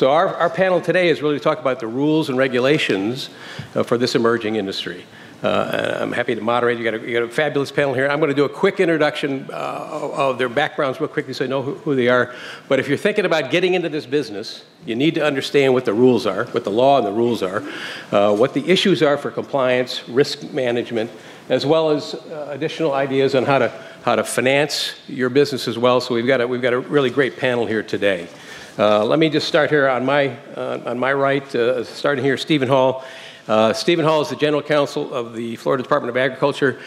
So our panel today is really to talk about the rules and regulations for this emerging industry. I'm happy to moderate. You got a fabulous panel here. I'm going to do a quick introduction of their backgrounds real quickly so you know who they are. But if you're thinking about getting into this business, you need to understand what the rules are, what the law and the rules are, what the issues are for compliance, risk management, as well as additional ideas on how to finance your business as well. So we've got a really great panel here today. Let me just start here on my right, starting here, Stephen Hall. Stephen Hall is the General Counsel of the Florida Department of Agriculture.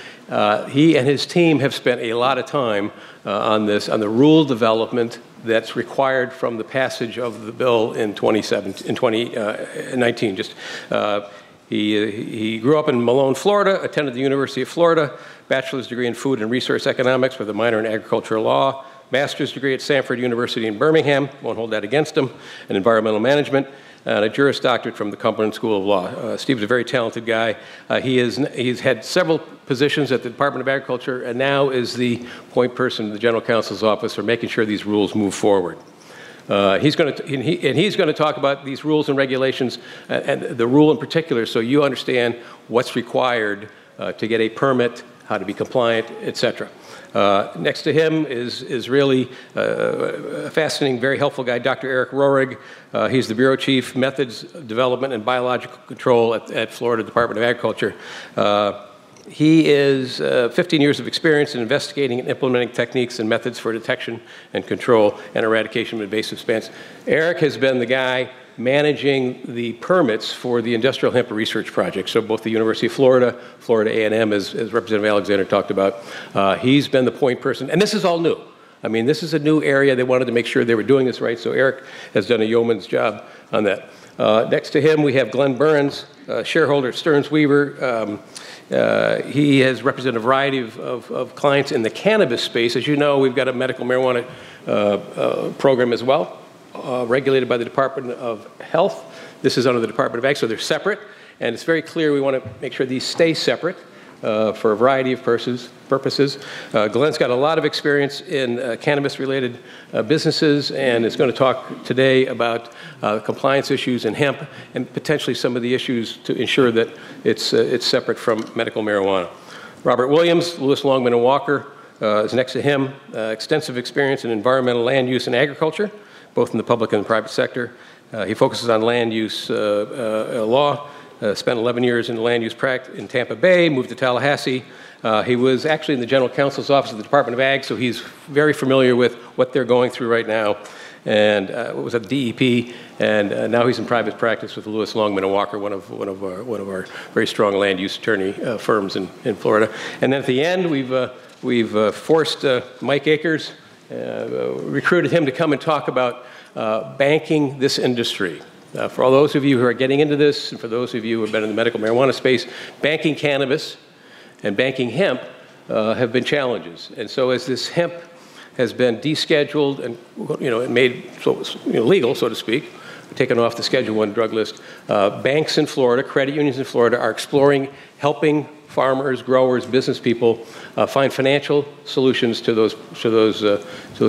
He and his team have spent a lot of time on the rule development that's required from the passage of the bill in 2019. He grew up in Malone, Florida, attended the University of Florida, bachelor's degree in food and resource economics with a minor in agricultural law, master's degree at Samford University in Birmingham, won't hold that against him, in environmental management, and a Juris Doctorate from the Cumberland School of Law. Steve's a very talented guy. He's had several positions at the Department of Agriculture and now is the point person in the General Counsel's office for making sure these rules move forward. He's going to talk about these rules and regulations and the rule in particular so you understand what's required to get a permit, how to be compliant, etc. Next to him is really a fascinating, very helpful guy, Dr. Eric Rohrig. He's the Bureau Chief, Methods Development and Biological Control at Florida Department of Agriculture. He is 15 years of experience in investigating and implementing techniques and methods for detection and control and eradication of invasive plants. Eric has been the guy managing the permits for the Industrial Hemp Research Project. So both the University of Florida, Florida A&M, as Representative Alexander talked about, he's been the point person. And this is all new. I mean, this is a new area. They wanted to make sure they were doing this right. So Eric has done a yeoman's job on that. Next to him, we have Glenn Burns, shareholder at Stearns Weaver. He has represented a variety of clients in the cannabis space. As you know, we've got a medical marijuana program as well, regulated by the Department of Health. This is under the Department of Ag, so they're separate. And it's very clear we want to make sure these stay separate for a variety of purposes. Glenn's got a lot of experience in cannabis-related businesses and is going to talk today about compliance issues in hemp and potentially some of the issues to ensure that it's separate from medical marijuana. Robert Williams, Lewis Longman and Walker is next to him. Extensive experience in environmental land use and agriculture, both in the public and the private sector. He focuses on land use law. Spent 11 years in land use practice in Tampa Bay, moved to Tallahassee. He was actually in the General Counsel's office of the Department of Ag, so he's very familiar with what they're going through right now. And was at the DEP, and now he's in private practice with Lewis Longman and Walker, one of our very strong land use attorney firms in Florida. And then at the end, we've forced Mike Akers, recruited him to come and talk about banking this industry. For all those of you who are getting into this, and for those of you who have been in the medical marijuana space, banking cannabis and banking hemp have been challenges. And so as this hemp has been descheduled and made legal, so to speak, taken off the Schedule I drug list, banks in Florida, credit unions in Florida are exploring helping farmers, growers, business people find financial solutions to those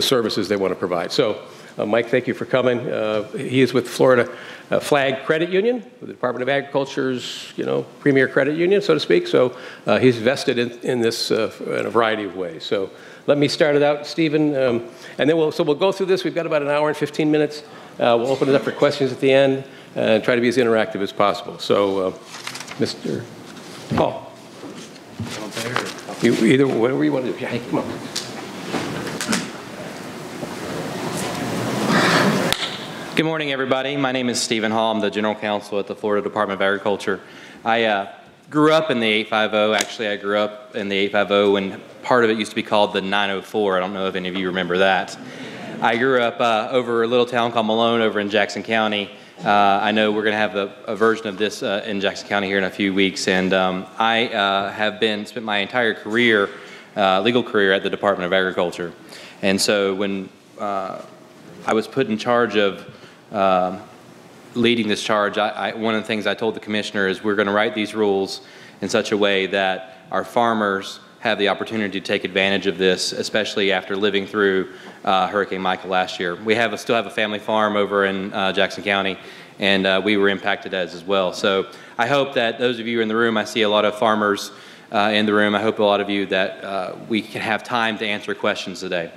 services they want to provide. So, Mike, thank you for coming. He is with Florida Flag Credit Union, the Department of Agriculture's, premier credit union, so to speak. So he's vested in this in a variety of ways. So let me start it out, Stephen, and then we'll go through this. We've got about an hour and 15 minutes. We'll open it up for questions at the end and try to be as interactive as possible. So, Mr. Hall, either whatever you want to do. Yeah, hey, come on. Good morning, everybody. My name is Stephen Hall. I'm the General Counsel at the Florida Department of Agriculture. I grew up in the 850. Actually, I grew up in the 850 when part of it used to be called the 904. I don't know if any of you remember that. I grew up over a little town called Malone over in Jackson County. I know we're going to have a version of this in Jackson County here in a few weeks. And I have spent my entire career, legal career at the Department of Agriculture. And so when I was put in charge of leading this charge, one of the things I told the commissioner is we're going to write these rules in such a way that our farmers have the opportunity to take advantage of this, especially after living through Hurricane Michael last year. We still have a family farm over in Jackson County, and we were impacted as well. So I hope that those of you in the room, I see a lot of farmers in the room, I hope a lot of you that we can have time to answer questions today.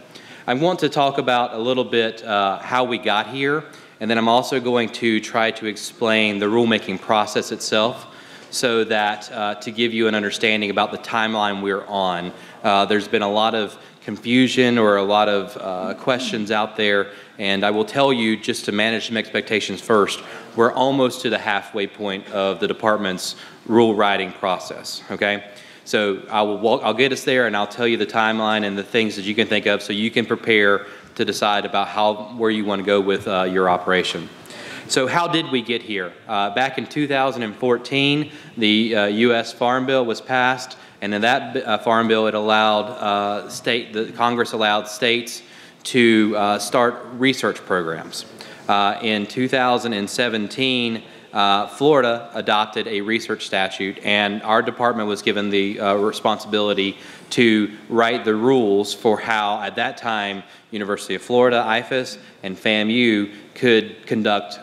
I want to talk about a little bit how we got here, and then I'm also going to try to explain the rulemaking process itself, so that to give you an understanding about the timeline we're on. There's been a lot of confusion or a lot of questions out there, and I will tell you, just to manage some expectations first, we're almost to the halfway point of the department's rule writing process, okay? So I'll get us there, and I'll tell you the timeline and the things that you can think of so you can prepare to decide about where you want to go with your operation. So how did we get here? Back in 2014, the U.S. Farm Bill was passed, and in that Farm Bill, it allowed Congress allowed states to start research programs. In 2017, Florida adopted a research statute, and our department was given the responsibility to write the rules for how, at that time, University of Florida, IFAS, and FAMU could conduct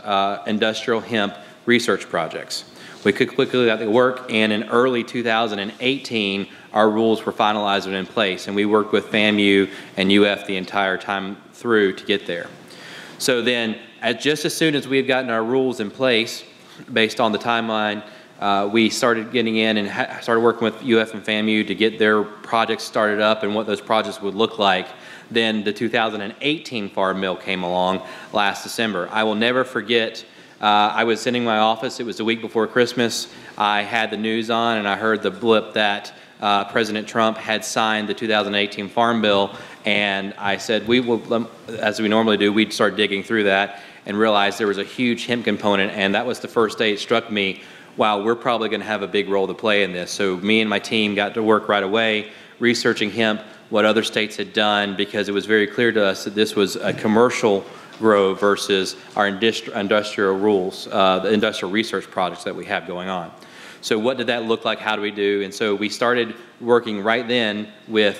industrial hemp research projects. We could quickly get to work, and in early 2018, our rules were finalized and in place, and we worked with FAMU and UF the entire time through to get there. So then, just as soon as we had gotten our rules in place, based on the timeline, we started getting in and started working with UF and FAMU to get their projects started up and what those projects would look like. Then the 2018 Farm Bill came along last December. I will never forget, I was sitting in my office, it was the week before Christmas, I had the news on and I heard the blip that President Trump had signed the 2018 Farm Bill, and I said, we will, as we normally do, we'd start digging through that and realized there was a huge hemp component, and that was the first day it struck me, wow, we're probably going to have a big role to play in this. So me and my team got to work right away researching hemp, what other states had done, because it was very clear to us that this was a commercial grow versus our industrial rules, the industrial research projects that we have going on. So what did that look like? How do we do? And so we started working right then with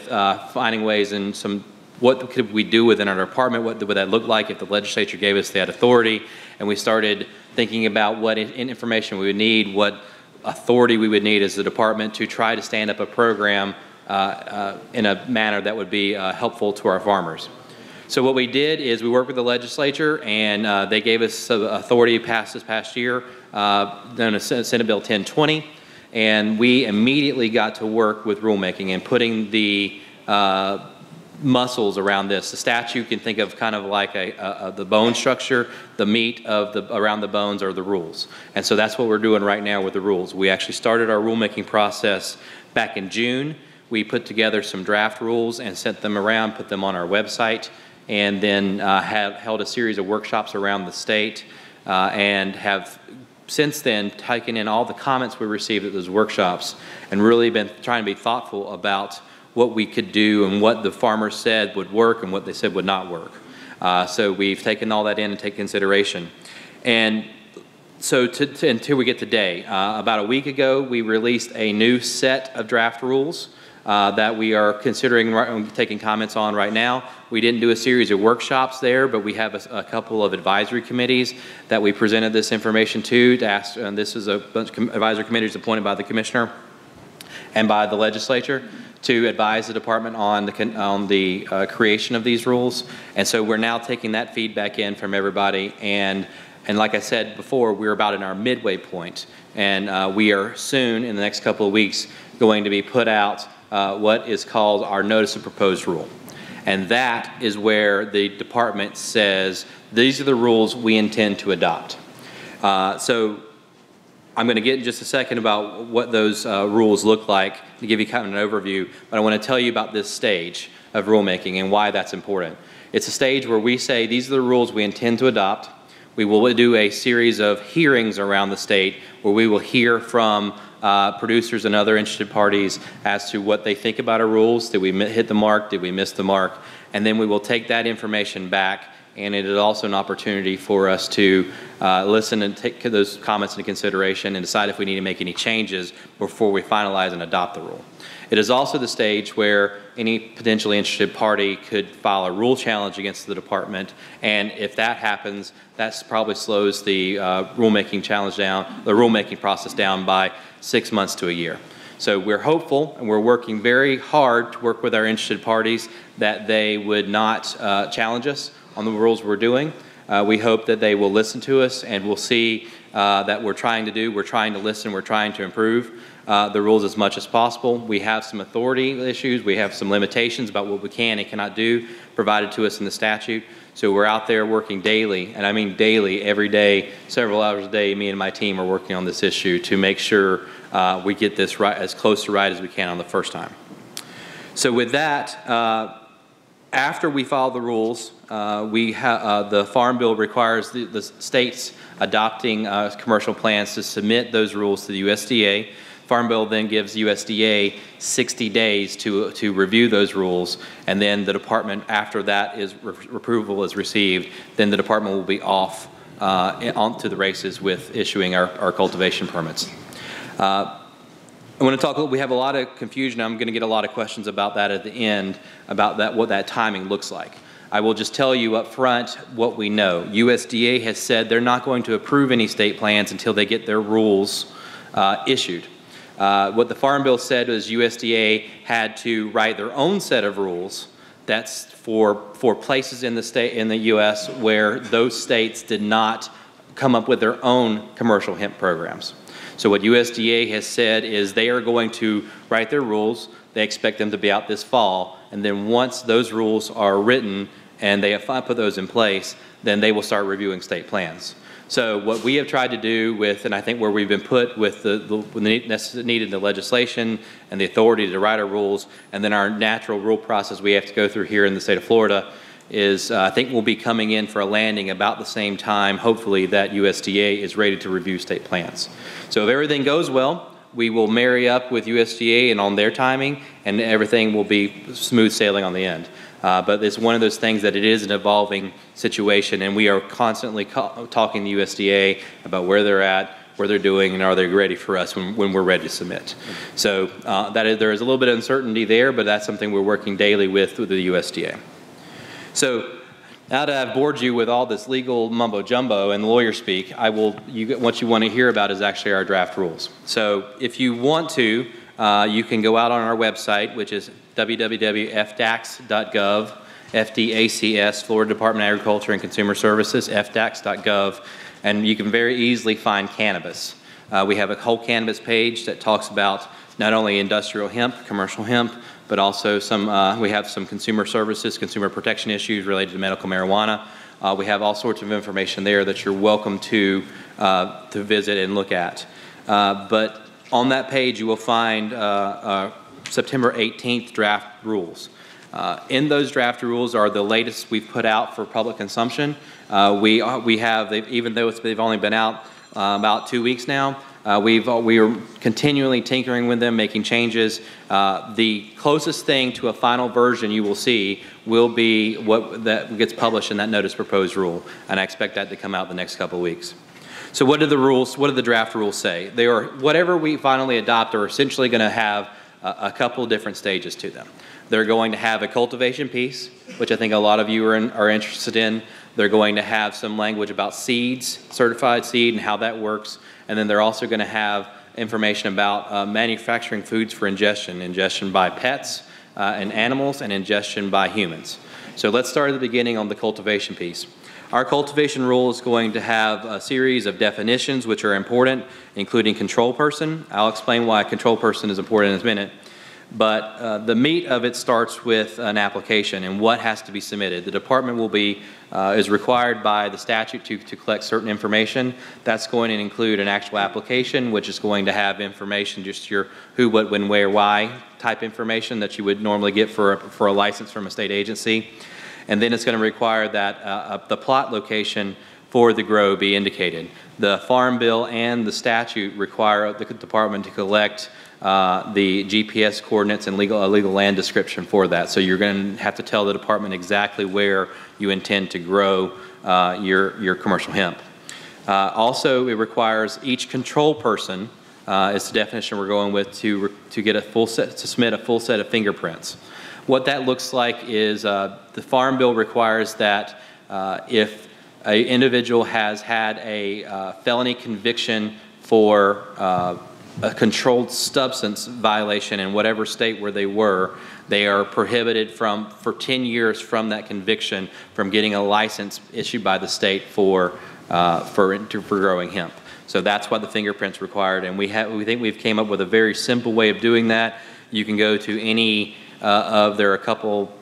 finding ways and what could we do within our department? What would that look like if the legislature gave us that authority? And we started thinking about what information we would need, what authority we would need as the department to try to stand up a program in a manner that would be helpful to our farmers. So what we did is we worked with the legislature, and they gave us authority passed this past year, known as Senate Bill 1020, and we immediately got to work with rulemaking and putting the muscles around this. The statute you can think of kind of like the bone structure, the meat of around the bones are the rules. And so that's what we're doing right now with the rules. We actually started our rulemaking process back in June. We put together some draft rules and sent them around, put them on our website, and then have held a series of workshops around the state, and have since then taken in all the comments we received at those workshops and really been trying to be thoughtful about what we could do and what the farmers said would work and what they said would not work. So we've taken all that in and take consideration. And so until we get today, about a week ago, we released a new set of draft rules that we are considering taking comments on right now. We didn't do a series of workshops there, but we have a couple of advisory committees that we presented this information to ask, and this is a bunch of advisory committees appointed by the commissioner and by the legislature to advise the department on the creation of these rules. And so we're now taking that feedback in from everybody, and like I said before, we're about in our midway point, and we are soon, in the next couple of weeks, going to be put out what is called our Notice of Proposed Rule. And that is where the department says, these are the rules we intend to adopt. So I'm going to get in just a second about what those rules look like to give you kind of an overview, but I want to tell you about this stage of rulemaking and why that's important. It's a stage where we say these are the rules we intend to adopt. We will do a series of hearings around the state where we will hear from producers and other interested parties as to what they think about our rules. Did we hit the mark? Did we miss the mark? And then we will take that information back and it is also an opportunity for us to listen and take those comments into consideration and decide if we need to make any changes before we finalize and adopt the rule. It is also the stage where any potentially interested party could file a rule challenge against the department, and if that happens, that probably slows the rulemaking challenge down, the rulemaking process down by 6 months to a year. So we're hopeful, and we're working very hard to work with our interested parties that they would not challenge us on the rules we're doing. We hope that they will listen to us, and we'll see that we're trying to listen, we're trying to improve the rules as much as possible. We have some authority issues, we have some limitations about what we can and cannot do provided to us in the statute. So we're out there working daily, and I mean daily, every day, several hours a day. Me and my team are working on this issue to make sure we get this right, as close to right as we can on the first time. So with that, after we file the rules, the Farm Bill requires the states adopting commercial plans to submit those rules to the USDA. Farm Bill then gives USDA 60 days to review those rules, and then the department, after that approval is received, then the department will be off onto the races with issuing our cultivation permits. I want to talk, we have a lot of confusion. I'm going to get a lot of questions about that at the end, about what that timing looks like. I will just tell you up front what we know. USDA has said they're not going to approve any state plans until they get their rules issued. What the Farm Bill said was USDA had to write their own set of rules. That's for places in the U.S. where those states did not come up with their own commercial hemp programs. So what USDA has said is they are going to write their rules. They expect them to be out this fall, and then once those rules are written and they have put those in place, then they will start reviewing state plans. So what we have tried to do with, and I think where we've been put with the needed the legislation and the authority to write our rules, and then our natural rule process we have to go through here in the state of Florida, is I think we'll be coming in for a landing about the same time, hopefully, that USDA is ready to review state plans. So if everything goes well, we will marry up with USDA and on their timing, and everything will be smooth sailing on the end. But it's one of those things that it is an evolving situation, and we are constantly talking to USDA about where they're at, where they're doing, and are they ready for us when we're ready to submit. So there is a little bit of uncertainty there, but that's something we're working daily with the USDA. So now that I've bored you with all this legal mumbo jumbo and lawyer speak, what you want to hear about is actually our draft rules. So if you want to, you can go out on our website, which is www.fdacs.gov, FDACS, Florida Department of Agriculture and Consumer Services, fdacs.gov, and you can very easily find cannabis. We have a whole cannabis page that talks about not only industrial hemp, commercial hemp, but also we have some consumer services, consumer protection issues related to medical marijuana. We have all sorts of information there that you're welcome to visit and look at. But on that page, you will find September 18th draft rules. In those draft rules are the latest we've put out for public consumption. We have, even though they've only been out about 2 weeks now, we are continually tinkering with them, making changes. The closest thing to a final version you will see will be what that gets published in that notice proposed rule, and I expect that to come out the next couple of weeks. So what do the draft rules say? They are, whatever we finally adopt are essentially going to have a couple different stages to them. They're going to have a cultivation piece, which I think a lot of you are interested in. They're going to have some language about seeds, certified seed, and how that works. And then they're also going to have information about manufacturing foods for ingestion by pets and animals, and ingestion by humans. So let's start at the beginning on the cultivation piece. Our cultivation rule is going to have a series of definitions which are important, including control person. I'll explain why control person is important in a minute. But the meat of it starts with an application and what has to be submitted. The department is required by the statute to collect certain information. That's going to include an actual application, which is going to have information, just your who, what, when, where, why type information that you would normally get for a license from a state agency. And then it's going to require that the plot location for the grow be indicated. The Farm Bill and the statute require the department to collect the GPS coordinates and legal land description for that. So you're going to have to tell the department exactly where you intend to grow your commercial hemp. Also, it requires each control person, is the definition we're going with, to get a full set, to submit a full set of fingerprints. What that looks like is the Farm Bill requires that if an individual has had a felony conviction for a controlled substance violation in whatever state where they were, they are prohibited for 10 years from that conviction from getting a license issued by the state for growing hemp. So that's what the fingerprints required, and we think we've came up with a very simple way of doing that. You can go to any there are a couple,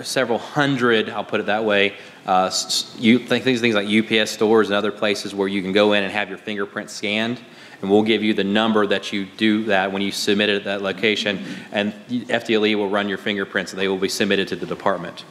several hundred, I'll put it that way, things like UPS stores and other places where you can go in and have your fingerprint scanned, and we'll give you the number that you do that when you submit it at that location, and FDLE will run your fingerprints and they will be submitted to the department.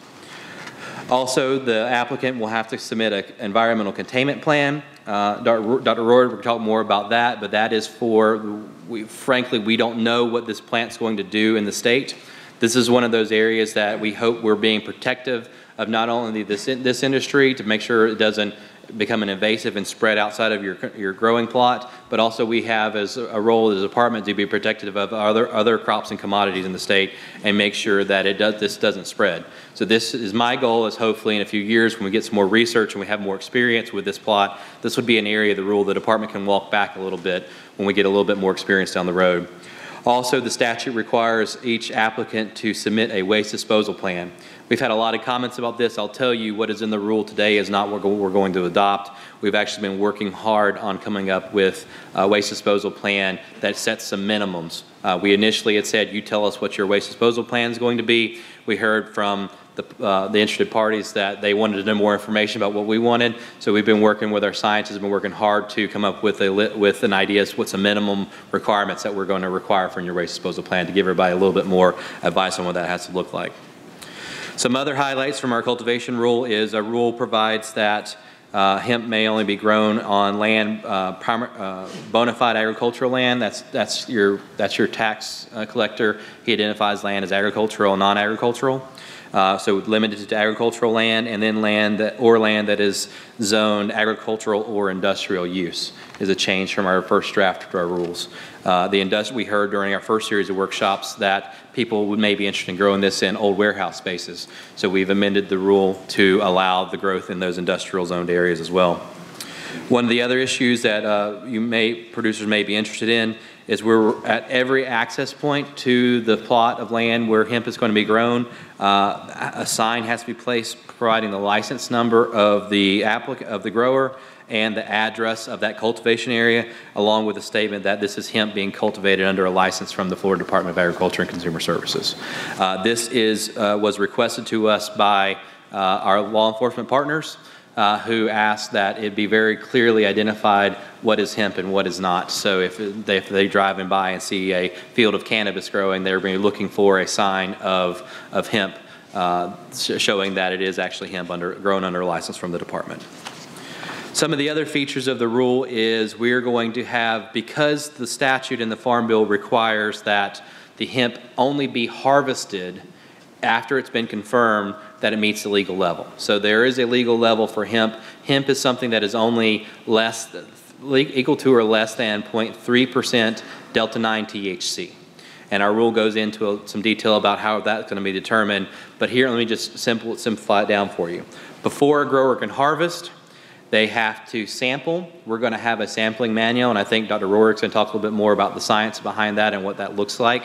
Also, the applicant will have to submit an environmental containment plan. Dr. Roy will talk more about that, but that is frankly, we don't know what this plant's going to do in the state. This is one of those areas that we hope we're being protective of, not only this industry to make sure it doesn't become an invasive and spread outside of your growing plot, but also we have as a role as a department to be protective of other crops and commodities in the state and make sure that this doesn't spread. So this is my goal, is hopefully in a few years when we get some more research and we have more experience with this plot, this would be an area of the rule the department can walk back a little bit when we get a little bit more experience down the road. Also, the statute requires each applicant to submit a waste disposal plan. We've had a lot of comments about this. I'll tell you what is in the rule today is not what we're going to adopt. We've actually been working hard on coming up with a waste disposal plan that sets some minimums. We initially had said, you tell us what your waste disposal plan is going to be. We heard from the interested parties that they wanted to know more information about what we wanted. So we've been working with our scientists, have been working hard to come up with an idea of what's the minimum requirements that we're going to require from your waste disposal plan to give everybody a little bit more advice on what that has to look like. Some other highlights from our cultivation rule is our rule provides that hemp may only be grown on land, bona fide agricultural land. That's your tax collector. He identifies land as agricultural and non-agricultural. So limited to agricultural land, and then land that is zoned agricultural or industrial use is a change from our first draft to our rules. We heard during our first series of workshops that people may be interested in growing this in old warehouse spaces. So we've amended the rule to allow the growth in those industrial zoned areas as well. One of the other issues that producers may be interested in is we're at every access point to the plot of land where hemp is going to be grown. A sign has to be placed providing the license number of the grower and the address of that cultivation area, along with a statement that this is hemp being cultivated under a license from the Florida Department of Agriculture and Consumer Services. This was requested to us by our law enforcement partners, who asked that it be very clearly identified what is hemp and what is not. So if they drive by and see a field of cannabis growing, they're going to be looking for a sign of hemp showing that it is actually hemp grown under a license from the department. Some of the other features of the rule is we're going to have, because the statute in the Farm Bill requires that the hemp only be harvested after it's been confirmed that it meets the legal level. So there is a legal level for hemp. Hemp is something that is only equal to or less than 0.3% Delta-9 THC. And our rule goes into some detail about how that's going to be determined. But here, let me just simplify it down for you. Before a grower can harvest, they have to sample. We're going to have a sampling manual, and I think Dr. Rohrer's going to talk a little bit more about the science behind that and what that looks like.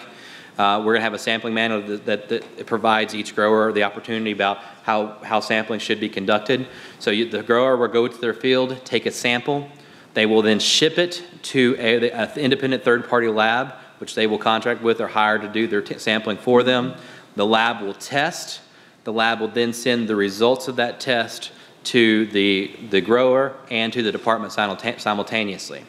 We're going to have a sampling manual that provides each grower the opportunity about how sampling should be conducted. So the grower will go to their field, take a sample. They will then ship it to an independent third-party lab, which they will contract with or hire to do their sampling for them. The lab will test. The lab will then send the results of that test to the grower and to the department simultaneously.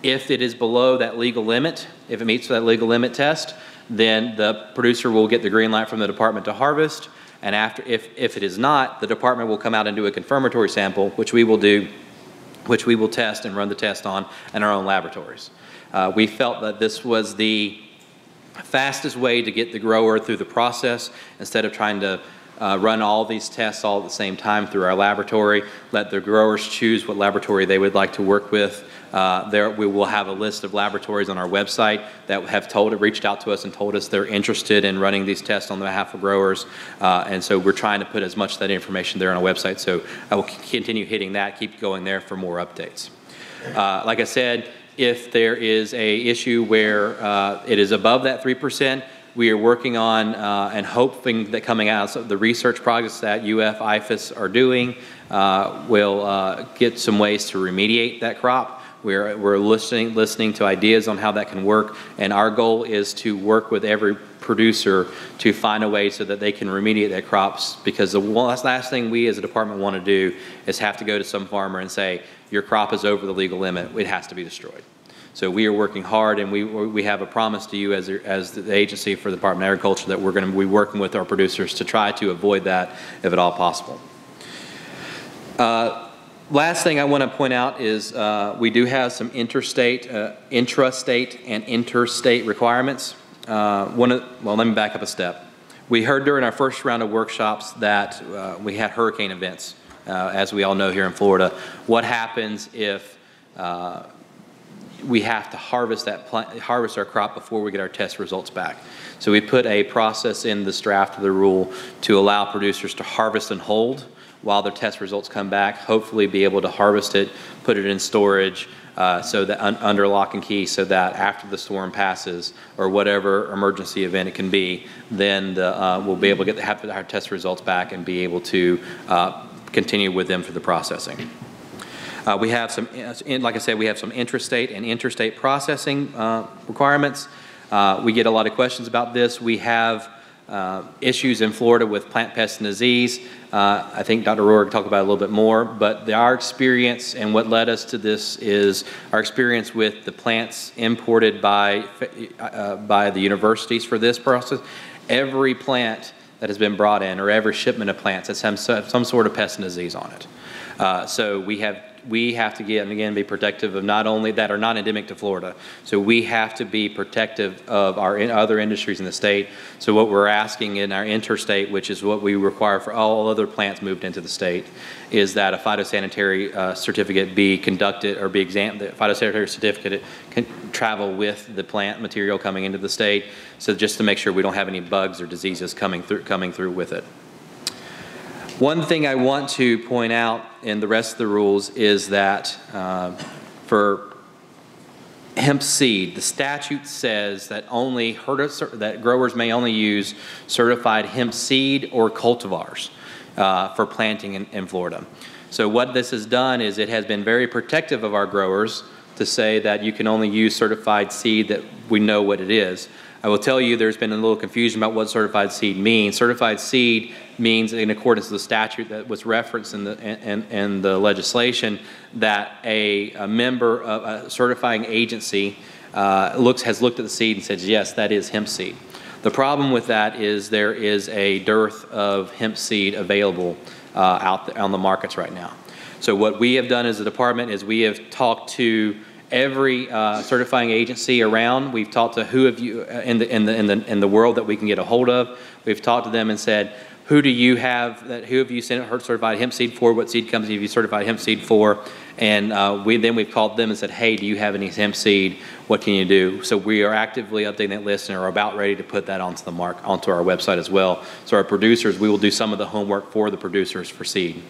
If it is below that legal limit, if it meets that legal limit test, then the producer will get the green light from the department to harvest. And if it is not, the department will come out and do a confirmatory sample, which we will do which we will test and run the test on in our own laboratories. We felt that this was the fastest way to get the grower through the process instead of trying to run all these tests all at the same time through our laboratory. Let the growers choose what laboratory they would like to work with. We will have a list of laboratories on our website that have reached out to us and told us they're interested in running these tests on behalf of growers. And so we're trying to put as much of that information there on our website. So I will continue hitting that, keep going there for more updates. Like I said, if there is a issue where it is above that 3%, we are working on and hoping that coming out of the research projects that UF IFAS are doing will get some ways to remediate that crop. We're listening to ideas on how that can work, and our goal is to work with every producer to find a way so that they can remediate their crops, because the last thing we as a department want to do is have to go to some farmer and say, your crop is over the legal limit, it has to be destroyed. So we are working hard, and we have a promise to you as the agency for the Department of Agriculture that we're going to be working with our producers to try to avoid that if at all possible. Last thing I want to point out is we do have some intrastate and interstate requirements. Well, let me back up a step. We heard during our first round of workshops that we had hurricane events, as we all know here in Florida. What happens if we have to harvest our crop before we get our test results back? So we put a process in this draft of the rule to allow producers to harvest and hold while their test results come back, hopefully be able to harvest it, put it in storage, so that under lock and key, so that after the storm passes or whatever emergency event it can be, then we'll be able to have our test results back and be able to continue with them for the processing. We have some, like I said, we have some intrastate and interstate processing requirements. We get a lot of questions about this. We have issues in Florida with plant pest and disease. I think Dr. Rohr will talk about it a little bit more, but our experience and what led us to this is our experience with the plants imported by the universities for this process. Every plant that has been brought in, or every shipment of plants, has some sort of pest and disease on it. So we have to get, and again, be protective of not only that are not endemic to Florida. So we have to be protective of our other industries in the state. So what we're asking in our interstate, which is what we require for all other plants moved into the state, is that a phytosanitary certificate be conducted or be examined. The phytosanitary certificate can travel with the plant material coming into the state. So just to make sure we don't have any bugs or diseases coming through with it. One thing I want to point out in the rest of the rules is that for hemp seed, the statute says that that growers may only use certified hemp seed or cultivars for planting in Florida. So what this has done is it has been very protective of our growers to say that you can only use certified seed that we know what it is. I will tell you there's been a little confusion about what certified seed means. Certified seed means, in accordance with the statute that was referenced in the legislation, that a member of a certifying agency has looked at the seed and says, yes, that is hemp seed. The problem with that is there is a dearth of hemp seed available out there on the markets right now. So what we have done as a department is we have talked to every certifying agency around. We've talked to who have you in the world that we can get a hold of. We've talked to them and said, who have you sent certified hemp seed for? What seed company have you certified hemp seed for? And we've called them and said, hey, do you have any hemp seed? What can you do? So we are actively updating that list and are about ready to put that onto our website as well. So our producers, we will do some of the homework for the producers for seed.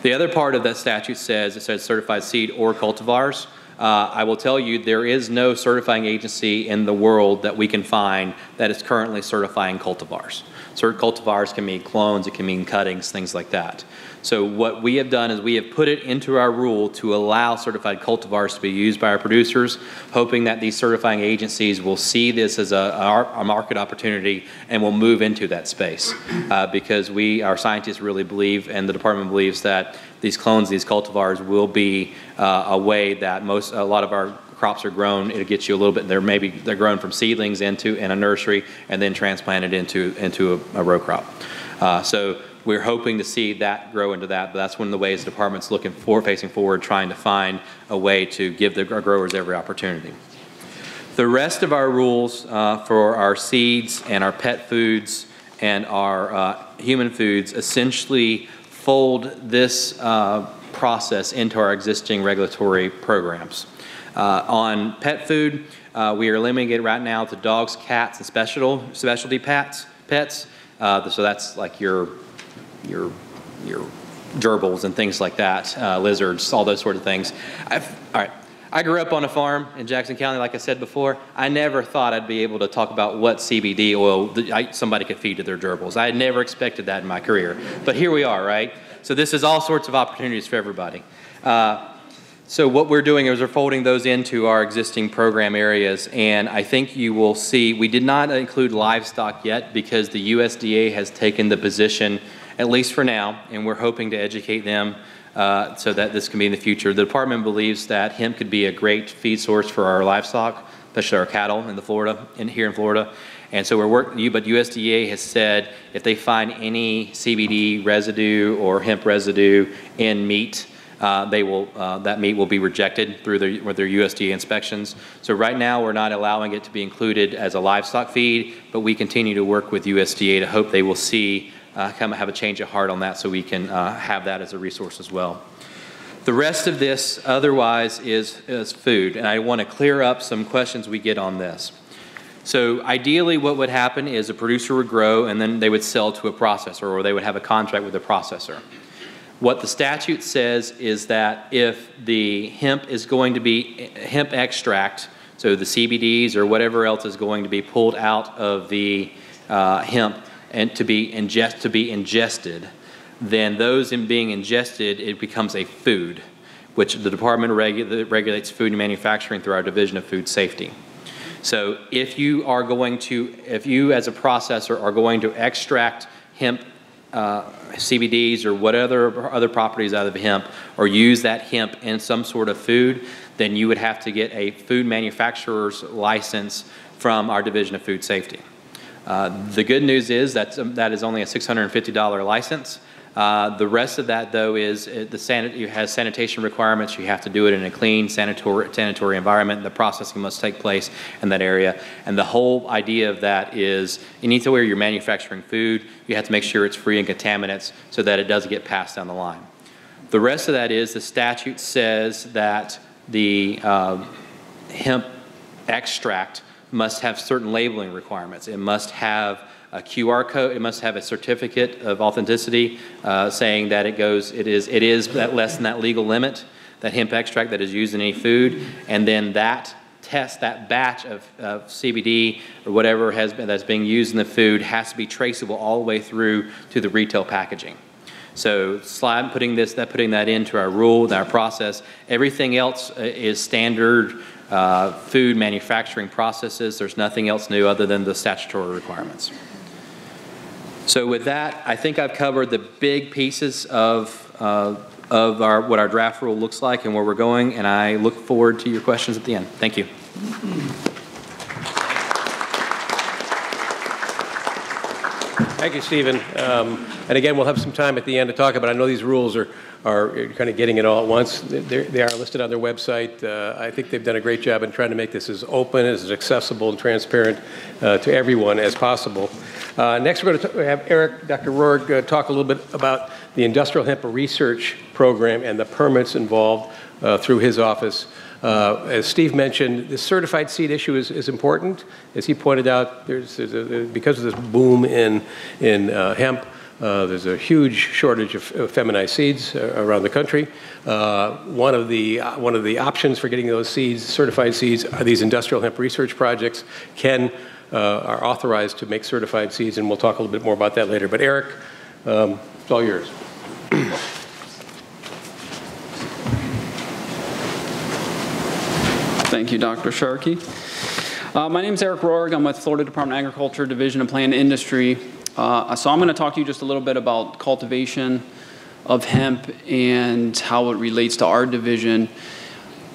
The other part of that statute says certified seed or cultivars. I will tell you there is no certifying agency in the world that we can find that is currently certifying cultivars. Cultivars can mean clones, it can mean cuttings, things like that. So what we have done is we have put it into our rule to allow certified cultivars to be used by our producers, hoping that these certifying agencies will see this as a market opportunity and will move into that space. Because our scientists really believe, and the department believes, that these clones, these cultivars will be a way that a lot of our crops are grown. It gets you a little bit, they're grown from seedlings in a nursery and then transplanted into a row crop. So we're hoping to see that grow into that, but that's one of the ways the department's facing forward, trying to find a way to give our growers every opportunity. The rest of our rules for our seeds and our pet foods and our human foods essentially fold this process into our existing regulatory programs. On pet food, we are limiting it right now to dogs, cats, and specialty pets. So that's like your gerbils and things like that, lizards, all those sort of things. All right. I grew up on a farm in Jackson County, like I said before. I never thought I'd be able to talk about what CBD oil somebody could feed to their gerbils. I had never expected that in my career. But here we are, right? So this is all sorts of opportunities for everybody. So what we're doing is we're folding those into our existing program areas, and I think you will see, we did not include livestock yet because the USDA has taken the position, at least for now, and we're hoping to educate them so that this can be in the future. The department believes that hemp could be a great feed source for our livestock, especially our cattle here in Florida. And so we're working, but USDA has said if they find any CBD residue or hemp residue in meat, that meat will be rejected through their USDA inspections. So right now we're not allowing it to be included as a livestock feed, but we continue to work with USDA to hope they will see have a change of heart on that so we can have that as a resource as well. The rest of this otherwise is food, and I want to clear up some questions we get on this. So ideally what would happen is a producer would grow and then they would sell to a processor, or they would have a contract with a processor. What the statute says is that if the hemp is going to be hemp extract, so the CBDs or whatever else is going to be pulled out of the hemp and to be ingested, then those in being ingested, it becomes a food, which the department regulates food and manufacturing through our Division of Food Safety. So if you as a processor are going to extract hemp CBDs or whatever other properties out of hemp, or use that hemp in some sort of food, then you would have to get a food manufacturer's license from our Division of Food Safety. The good news is that is only a $650 license. The rest of that, though, is it has sanitation requirements. You have to do it in a clean, sanitary environment. The processing must take place in that area. And the whole idea of that is anywhere you're manufacturing food, you have to make sure it's free of contaminants so that it doesn't get passed down the line. The rest of that is the statute says that the hemp extract must have certain labeling requirements. It must have a QR code. It must have a certificate of authenticity saying that it is that less than that legal limit, that hemp extract that is used in any food, and then that batch of CBD or whatever that's being used in the food has to be traceable all the way through to the retail packaging. So putting that into our rule, our process. Everything else is standard food manufacturing processes. There's nothing else new other than the statutory requirements. So with that, I think I've covered the big pieces of what our draft rule looks like and where we're going, and I look forward to your questions at the end. Thank you. Thank you, Stephen. And again, we'll have some time at the end to talk about. I know these rules are kind of getting it all at once. They are listed on their website. I think they've done a great job in trying to make this as open, as accessible, and transparent to everyone as possible. Next, we're going to have Dr. Rohrg, talk a little bit about the Industrial Hemp Research Program and the permits involved through his office. As Steve mentioned, the certified seed issue is important. As he pointed out, because of this boom in hemp, there's a huge shortage of feminized seeds around the country. One of the options for getting those seeds, certified seeds, are these industrial hemp research projects are authorized to make certified seeds, and we'll talk a little bit more about that later. But Eric, it's all yours. Thank you, Dr. Sharkey. My name is Eric Rohrg. I'm with Florida Department of Agriculture, Division of Plant Industry. So I'm going to talk to you just a little bit about cultivation of hemp and how it relates to our division.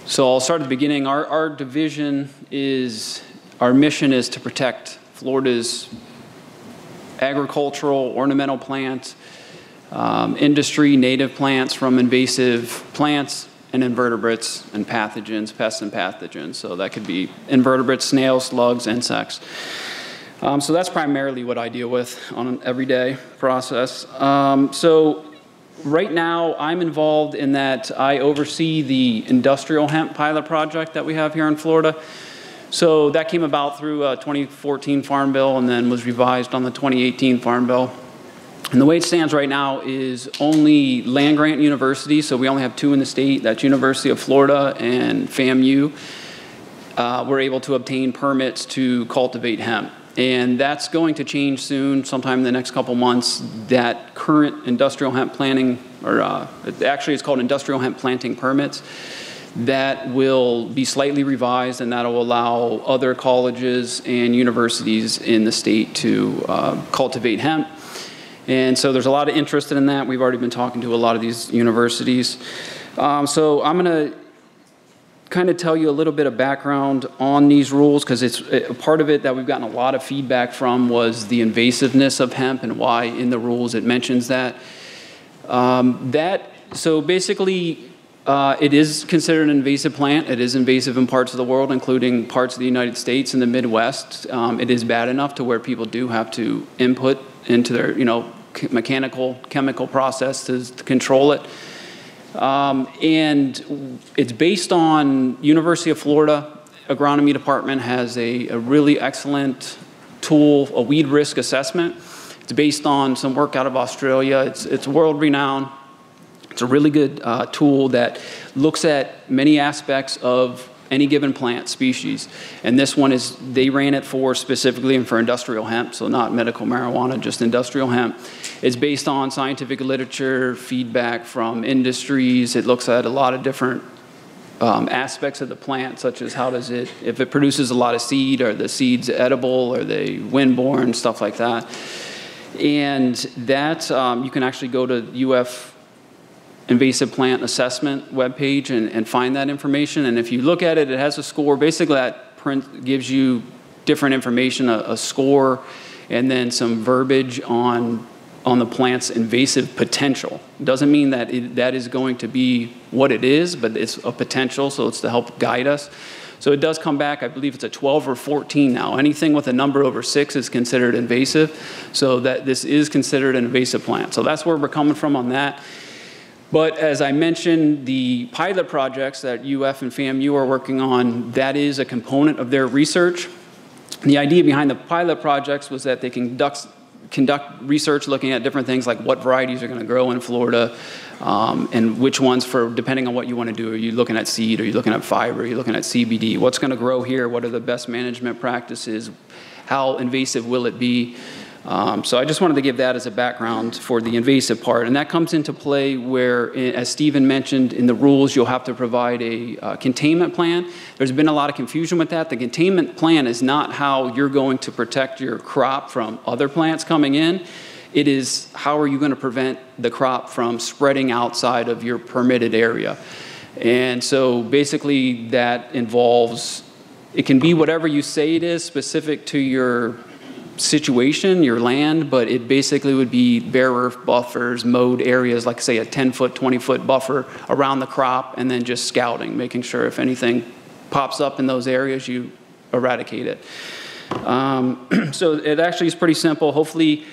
So I'll start at the beginning. Our division our mission is to protect Florida's agricultural, ornamental plants, industry, native plants from invasive plants, and invertebrates and pathogens, pests and pathogens. So that could be invertebrates, snails, slugs, insects. So that's primarily what I deal with on an everyday process. So right now I'm involved in that I oversee the industrial hemp pilot project that we have here in Florida. So that came about through a 2014 Farm Bill and then was revised on the 2018 Farm Bill. And the way it stands right now is only land-grant universities, so we only have 2 in the state, that's University of Florida and FAMU, we're able to obtain permits to cultivate hemp. And that's going to change soon, sometime in the next couple months. That current industrial hemp planting, or actually it's called industrial hemp planting permits, that will be slightly revised, and that'll allow other colleges and universities in the state to cultivate hemp. And so there's a lot of interest in that. We've already been talking to a lot of these universities. So I'm going to kind of tell you a little bit of background on these rules, because it's part of it that we've gotten a lot of feedback from was the invasiveness of hemp and why in the rules it mentions that. So basically, it is considered an invasive plant. It is invasive in parts of the world, including parts of the United States and the Midwest. It is bad enough to where people do have to input into their, mechanical, chemical process to control it. And it's based on University of Florida Agronomy Department has a really excellent tool, a weed risk assessment. It's based on some work out of Australia. It's world renowned. It's a really good tool that looks at many aspects of any given plant species. And this one is, they ran it for specifically and for industrial hemp, so not medical marijuana, just industrial hemp. It's based on scientific literature, feedback from industries. It looks at a lot of different aspects of the plant, such as how does it, if it produces a lot of seed, are the seeds edible, are they windborne, stuff like that. And that, you can actually go to UF invasive plant assessment webpage and find that information. And if you look at it, it has a score. Basically, that print gives you different information, a score, and then some verbiage on the plant's invasive potential. Doesn't mean that that is going to be what it is, but it's a potential, so it's to help guide us. So it does come back, I believe it's a 12 or 14 now. Anything with a number over 6 is considered invasive, so that this is considered an invasive plant. So that's where we're coming from on that. But as I mentioned, the pilot projects that UF and FAMU are working on, that is a component of their research. The idea behind the pilot projects was that they conduct research looking at different things like what varieties are going to grow in Florida and which ones for, depending on what you want to do. Are you looking at seed? Are you looking at fiber? Are you looking at CBD? What's going to grow here? What are the best management practices? How invasive will it be? So I just wanted to give that as a background for the invasive part. And that comes into play where, as Stephen mentioned, in the rules, you'll have to provide a containment plan. There's been a lot of confusion with that. The containment plan is not how you're going to protect your crop from other plants coming in. It is how are you going to prevent the crop from spreading outside of your permitted area. And so basically that involves, it can be whatever you say it is specific to your situation, your land, but it basically would be bare earth buffers, mowed areas, like say a 10-foot, 20-foot buffer around the crop, and then just scouting, making sure if anything pops up in those areas, you eradicate it. So it actually is pretty simple. Hopefully,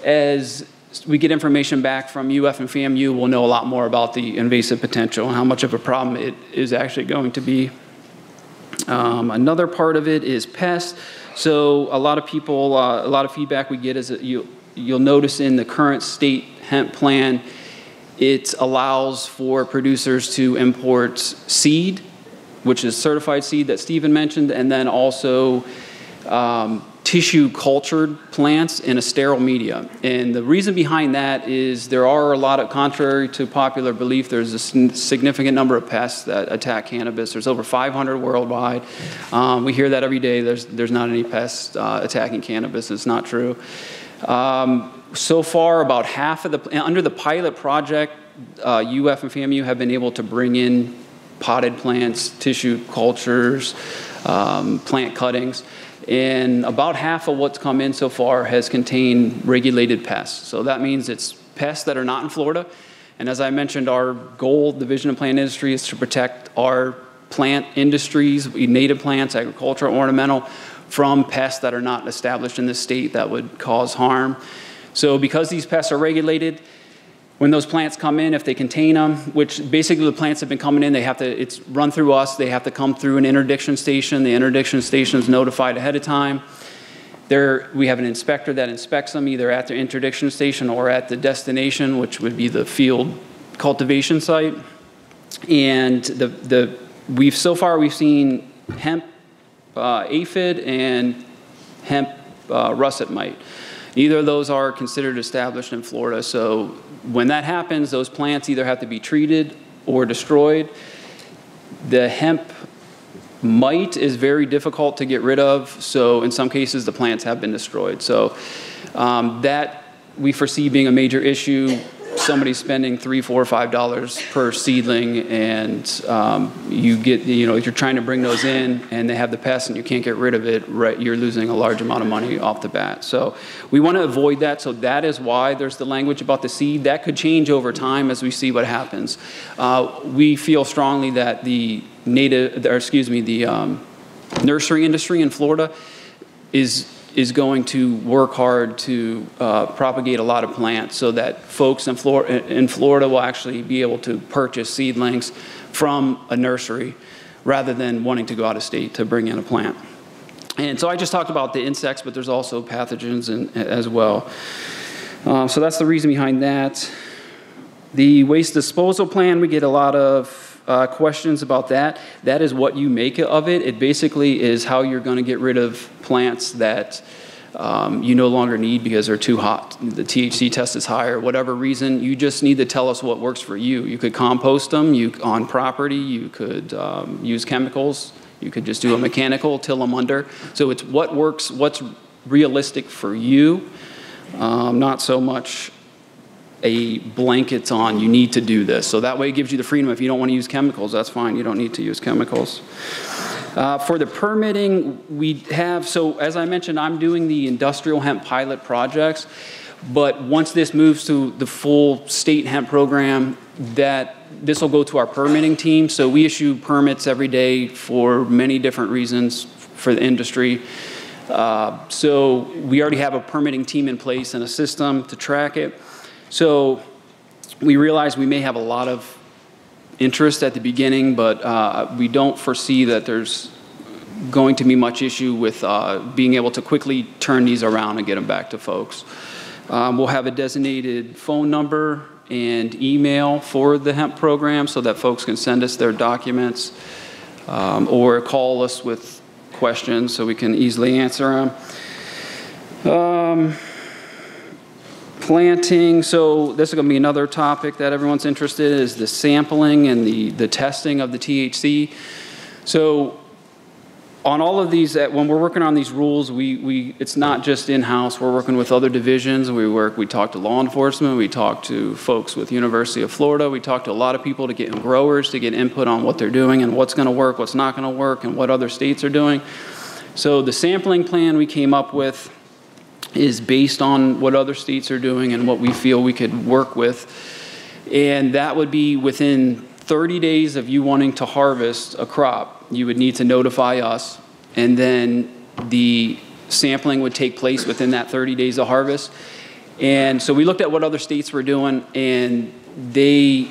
as we get information back from UF and FAMU, we'll know a lot more about the invasive potential and how much of a problem it is actually going to be. Another part of it is pests. So a lot of people, a lot of feedback we get is that you'll notice in the current state hemp plan, it allows for producers to import seed, which is certified seed that Stephen mentioned, and then also tissue cultured plants in a sterile media. And the reason behind that is there are a lot of, contrary to popular belief, there's a significant number of pests that attack cannabis. There's over 500 worldwide. We hear that every day. There's not any pests attacking cannabis. It's not true. So far, about half of the, under the pilot project, UF and FAMU have been able to bring in potted plants, tissue cultures, plant cuttings. And about half of what's come in so far has contained regulated pests. So that means it's pests that are not in Florida. And as I mentioned, our goal, Division of Plant Industry, is to protect our plant industries, native plants, agricultural, ornamental, from pests that are not established in the state that would cause harm. So because these pests are regulated, when those plants come in, if they contain them, which basically the plants have been coming in, it's run through us, they have to come through an interdiction station. The interdiction station is notified ahead of time. We have an inspector that inspects them either at the interdiction station or at the destination, which would be the field cultivation site. And so far we've seen hemp aphid and hemp russet mite. Neither of those are considered established in Florida. So when that happens, those plants either have to be treated or destroyed. The hemp mite is very difficult to get rid of. So in some cases, the plants have been destroyed. So that we foresee being a major issue. Somebody's spending $3, $4, $5 per seedling, and if you're trying to bring those in and they have the pest and you can't get rid of it, right, you're losing a large amount of money off the bat. So we want to avoid that. So that is why there's the language about the seed. That could change over time as we see what happens. We feel strongly that the nursery industry in Florida is going to work hard to propagate a lot of plants so that folks in Florida will actually be able to purchase seedlings from a nursery rather than wanting to go out of state to bring in a plant. And so I just talked about the insects, but there's also pathogens as well. So that's the reason behind that. The waste disposal plan, we get a lot of questions about that. That is what you make of it. It basically is how you're going to get rid of plants that you no longer need because they're too hot. The THC test is high or whatever reason. You just need to tell us what works for you. You could compost them on property. You could use chemicals. You could just do a mechanical, till them under. So it's what works, what's realistic for you, not so much a blanket on you need to do this. So that way it gives you the freedom. If you don't want to use chemicals, that's fine. You don't need to use chemicals. For the permitting, we have, so as I mentioned, I'm doing the industrial hemp pilot projects, but once this moves to the full state hemp program, this will go to our permitting team. So we issue permits every day for many different reasons for the industry. So we already have a permitting team in place and a system to track it. So we realize we may have a lot of interest at the beginning, but we don't foresee that there's going to be much issue with being able to quickly turn these around and get them back to folks. We'll have a designated phone number and email for the hemp program so that folks can send us their documents or call us with questions so we can easily answer them. Planting, so this is going to be another topic that everyone's interested in, is the sampling and the testing of the THC. So on all of these, when we're working on these rules, it's not just in-house. We're working with other divisions. We talk to law enforcement. We talk to folks with University of Florida. We talk to a lot of people to get growers to get input on what they're doing and what's going to work, what's not going to work, and what other states are doing. So the sampling plan we came up with is based on what other states are doing and what we feel we could work with. And that would be within 30 days of you wanting to harvest a crop, you would need to notify us, and then the sampling would take place within that 30 days of harvest. And so we looked at what other states were doing, and they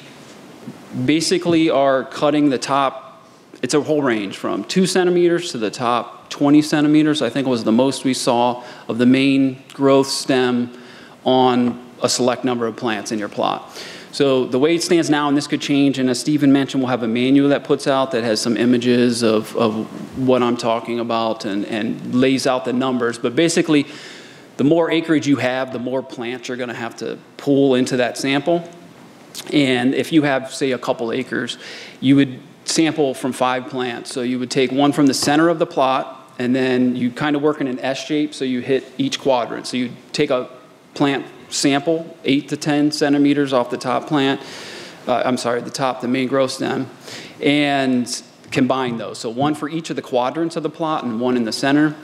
basically are cutting the top, it's a whole range from 2 centimeters to the top 20 centimeters, I think was the most we saw of the main growth stem on a select number of plants in your plot. So the way it stands now, and this could change, and as Stephen mentioned, we'll have a manual that puts out that has some images of what I'm talking about and lays out the numbers. But basically, the more acreage you have, the more plants you're going to have to pull into that sample. And if you have, say, a couple acres, you would sample from 5 plants. So you would take one from the center of the plot, and then you kind of work in an S shape, so you hit each quadrant. So you take a plant sample, 8 to 10 centimeters off the top plant, the main growth stem, and combine those. So one for each of the quadrants of the plot and one in the center.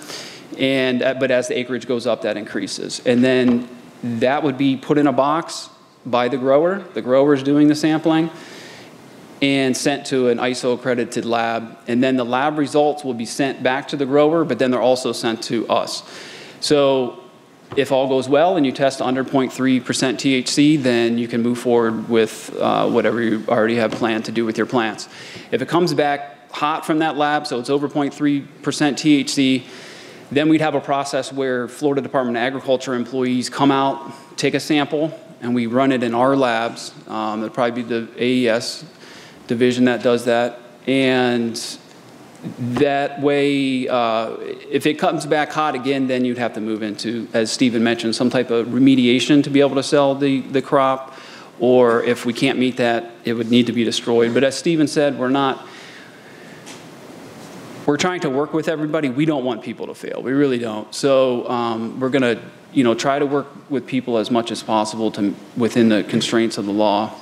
But as the acreage goes up, that increases. And then that would be put in a box by the grower. The grower's doing the sampling, and sent to an ISO accredited lab. And then the lab results will be sent back to the grower, but then they're also sent to us. So if all goes well and you test under 0.3% THC, then you can move forward with whatever you already have planned to do with your plants. If it comes back hot from that lab, so it's over 0.3% THC, then we'd have a process where Florida Department of Agriculture employees come out, take a sample, and we run it in our labs. It'll probably be the AES division that does that. And that way, if it comes back hot again, then you'd have to move into, as Stephen mentioned, some type of remediation to be able to sell the crop. Or if we can't meet that, it would need to be destroyed. But as Stephen said, we're trying to work with everybody. We don't want people to fail. We really don't. So we're going to, try to work with people as much as possible within the constraints of the law.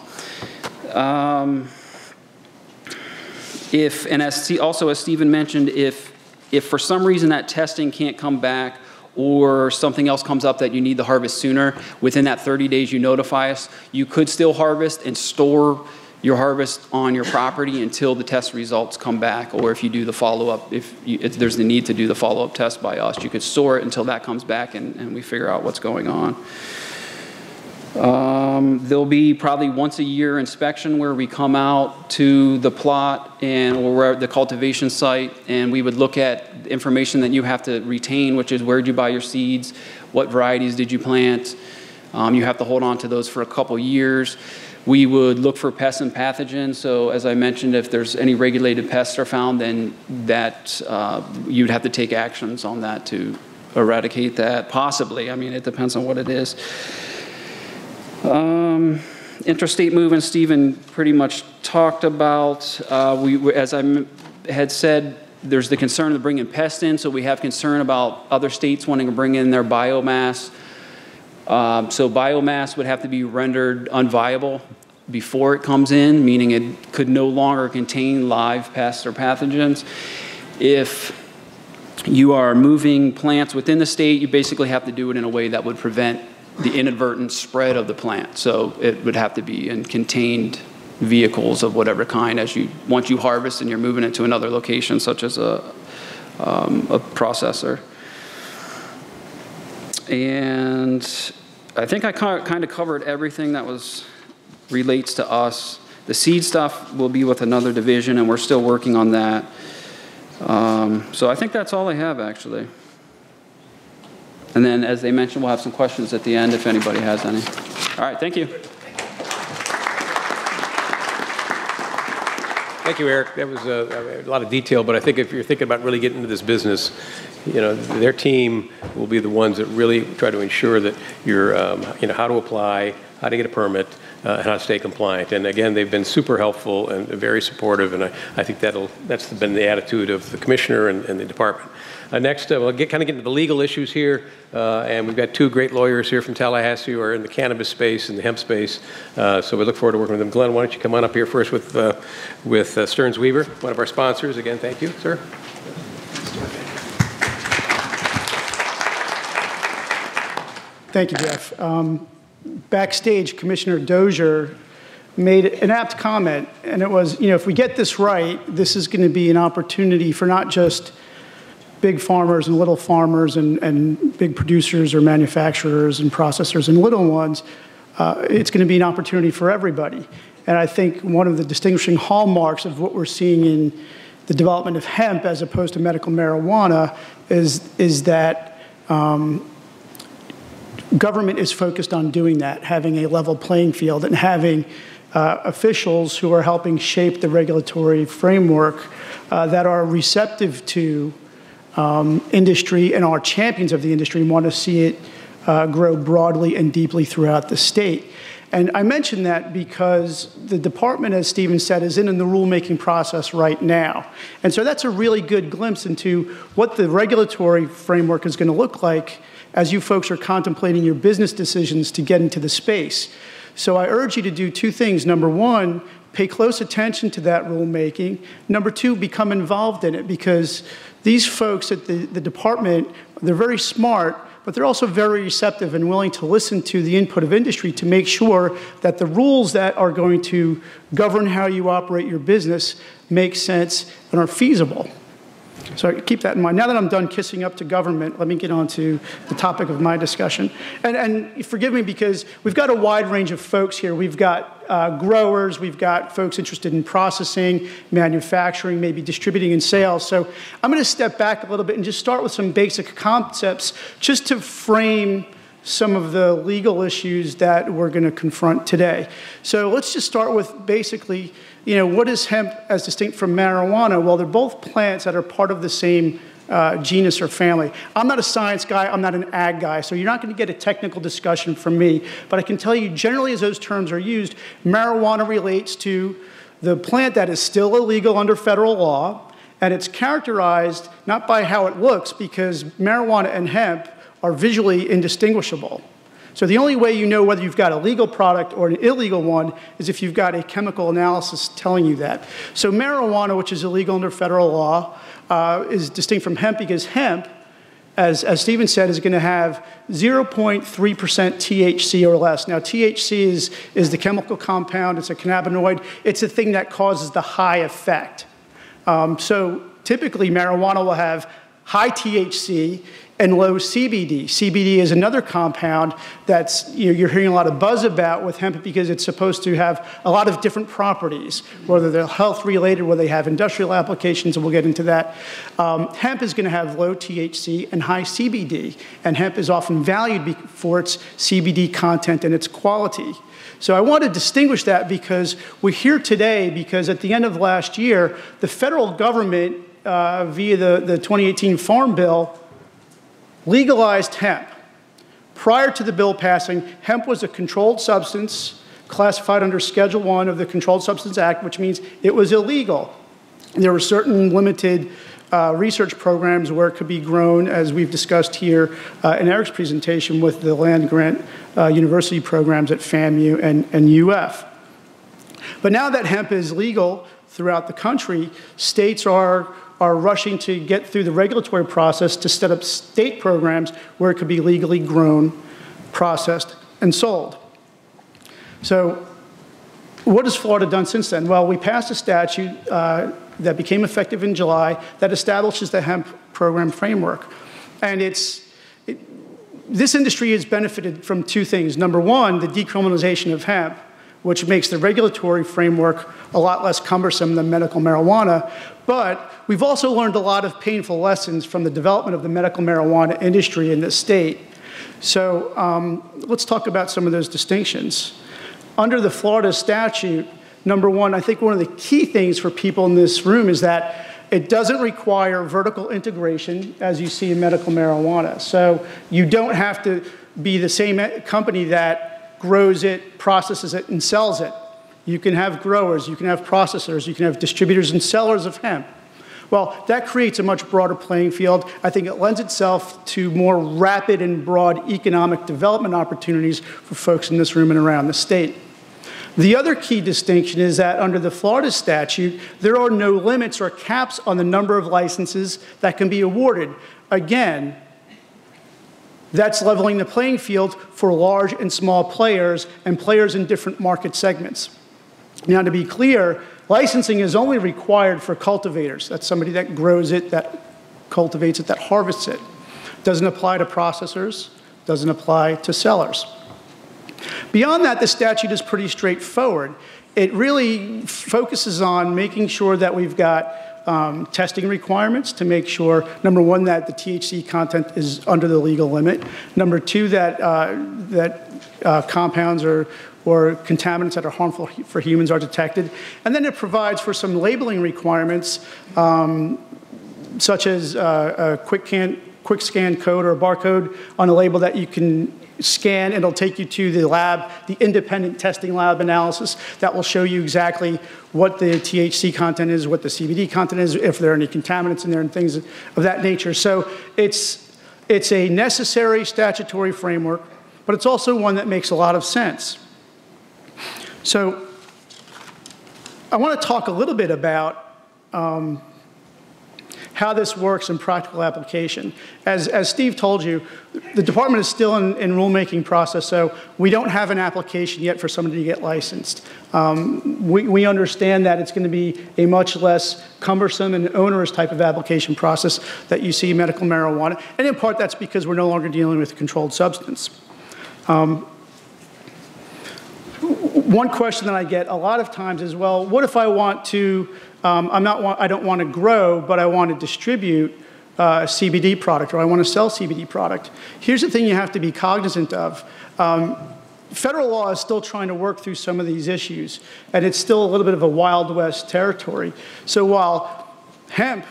Also, as Stephen mentioned, if for some reason that testing can't come back or something else comes up that you need to harvest sooner, within that 30 days you notify us, you could still harvest and store your harvest on your property until the test results come back, or if you do the follow-up, if there's the need to do the follow-up test by us, you could store it until that comes back and we figure out what's going on. There'll be probably once a year inspection where we come out to the plot or the cultivation site, and we would look at information that you have to retain, which is where did you buy your seeds, what varieties did you plant. You have to hold on to those for a couple years. We would look for pests and pathogens. So as I mentioned, if there's any regulated pests are found, then that you'd have to take actions on that to eradicate that, possibly. I mean, it depends on what it is. Interstate movement, Stephen pretty much talked about. As I had said, there's the concern of bringing pests in, so we have concern about other states wanting to bring in their biomass. So biomass would have to be rendered unviable before it comes in, meaning it could no longer contain live pests or pathogens. If you are moving plants within the state, you basically have to do it in a way that would prevent the inadvertent spread of the plant. So it would have to be in contained vehicles of whatever kind once you harvest and you're moving it to another location, such as a processor. And I think I kind of covered everything that relates to us. The seed stuff will be with another division, and we're still working on that. So I think that's all I have, actually. And then, as they mentioned, we'll have some questions at the end if anybody has any. All right, thank you. Thank you, Eric. That was a lot of detail, but I think if you're thinking about really getting into this business, their team will be the ones that really try to ensure that you're, how to apply, how to get a permit, and how to stay compliant. And again, they've been super helpful and very supportive, and I think that's been the attitude of the commissioner and the department. Next, we'll kind of get into the legal issues here, and we've got two great lawyers here from Tallahassee who are in the cannabis space and the hemp space, so we look forward to working with them. Glenn, why don't you come on up here first with Stearns Weaver, one of our sponsors. Again, thank you, sir. Thank you, Jeff. Backstage, Commissioner Dozier made an apt comment, and it was, if we get this right, this is going to be an opportunity for not just big farmers and little farmers and big producers or manufacturers and processors and little ones. It's going to be an opportunity for everybody. And I think one of the distinguishing hallmarks of what we're seeing in the development of hemp as opposed to medical marijuana is that government is focused on doing that, having a level playing field and having officials who are helping shape the regulatory framework that are receptive to industry and are champions of the industry and want to see it grow broadly and deeply throughout the state. And I mention that because the department, as Stephen said, is in the rulemaking process right now. And so that's a really good glimpse into what the regulatory framework is going to look like as you folks are contemplating your business decisions to get into the space. So I urge you to do two things. Number one, pay close attention to that rulemaking. Number two, become involved in it, because these folks at the department, they're very smart, but they're also very receptive and willing to listen to the input of industry to make sure that the rules that are going to govern how you operate your business make sense and are feasible. So keep that in mind. Now that I'm done kissing up to government, let me get on to the topic of my discussion. And forgive me because we've got a wide range of folks here. We've got growers, we've got folks interested in processing, manufacturing, maybe distributing and sales. So I'm going to step back a little bit and just start with some basic concepts just to frame some of the legal issues that we're going to confront today. So let's just start with basically, what is hemp as distinct from marijuana? Well, they're both plants that are part of the same genus or family. I'm not a science guy, I'm not an ag guy, so you're not going to get a technical discussion from me, but I can tell you generally as those terms are used, marijuana relates to the plant that is still illegal under federal law, and it's characterized not by how it looks, because marijuana and hemp are visually indistinguishable. So the only way you know whether you've got a legal product or an illegal one is if you've got a chemical analysis telling you that. So marijuana, which is illegal under federal law, is distinct from hemp because hemp, as Stephen said, is going to have 0.3% THC or less. Now, THC is the chemical compound. It's a cannabinoid. It's the thing that causes the high effect. So typically, marijuana will have high THC and low CBD. CBD is another compound that's you're hearing a lot of buzz about with hemp because it's supposed to have a lot of different properties, whether they're health-related, whether they have industrial applications, and we'll get into that. Hemp is going to have low THC and high CBD, and hemp is often valued for its CBD content and its quality. So I want to distinguish that because we're here today because at the end of last year, the federal government, via the 2018 Farm Bill, legalized hemp. Prior to the bill passing, hemp was a controlled substance classified under Schedule 1 of the Controlled Substance Act, which means it was illegal. And there were certain limited research programs where it could be grown, as we've discussed here in Eric's presentation with the land-grant university programs at FAMU and UF. But now that hemp is legal throughout the country, states are rushing to get through the regulatory process to set up state programs where it could be legally grown, processed, and sold. So what has Florida done since then? Well, we passed a statute that became effective in July that establishes the hemp program framework. And this industry has benefited from two things. Number one, the decriminalization of hemp, which makes the regulatory framework a lot less cumbersome than medical marijuana. But we've also learned a lot of painful lessons from the development of the medical marijuana industry in this state. So let's talk about some of those distinctions. Under the Florida statute, number one, I think one of the key things for people in this room is that it doesn't require vertical integration as you see in medical marijuana. So you don't have to be the same company that grows it, processes it, and sells it. You can have growers, you can have processors, you can have distributors and sellers of hemp. Well, that creates a much broader playing field. I think it lends itself to more rapid and broad economic development opportunities for folks in this room and around the state. The other key distinction is that under the Florida statute, there are no limits or caps on the number of licenses that can be awarded. Again, that's leveling the playing field for large and small players and players in different market segments. Now, to be clear, licensing is only required for cultivators. That's somebody that grows it, that cultivates it, that harvests it. Doesn't apply to processors, doesn't apply to sellers. Beyond that, the statute is pretty straightforward. It really focuses on making sure that we've got testing requirements to make sure, number one, that the THC content is under the legal limit. Number two, that compounds or contaminants that are harmful for humans are detected. And then it provides for some labeling requirements, such as a quick scan code or a barcode on a label that you can scan, and it'll take you to the lab, the independent testing lab analysis that will show you exactly what the THC content is, what the CBD content is, if there are any contaminants in there and things of that nature. So it's a necessary statutory framework, but it's also one that makes a lot of sense. So I want to talk a little bit about how how this works in practical application. As Steve told you, the department is still in rulemaking process, so we don't have an application yet for somebody to get licensed. We understand that it's going to be a much less cumbersome and onerous type of application process that you see in medical marijuana, and in part that's because we're no longer dealing with a controlled substance. One question that I get a lot of times is, well, what if I want to, I don't want to grow, but I want to distribute a CBD product, or I want to sell CBD product? Here's the thing you have to be cognizant of. Federal law is still trying to work through some of these issues, and it's still a little bit of a Wild West territory. So while hemp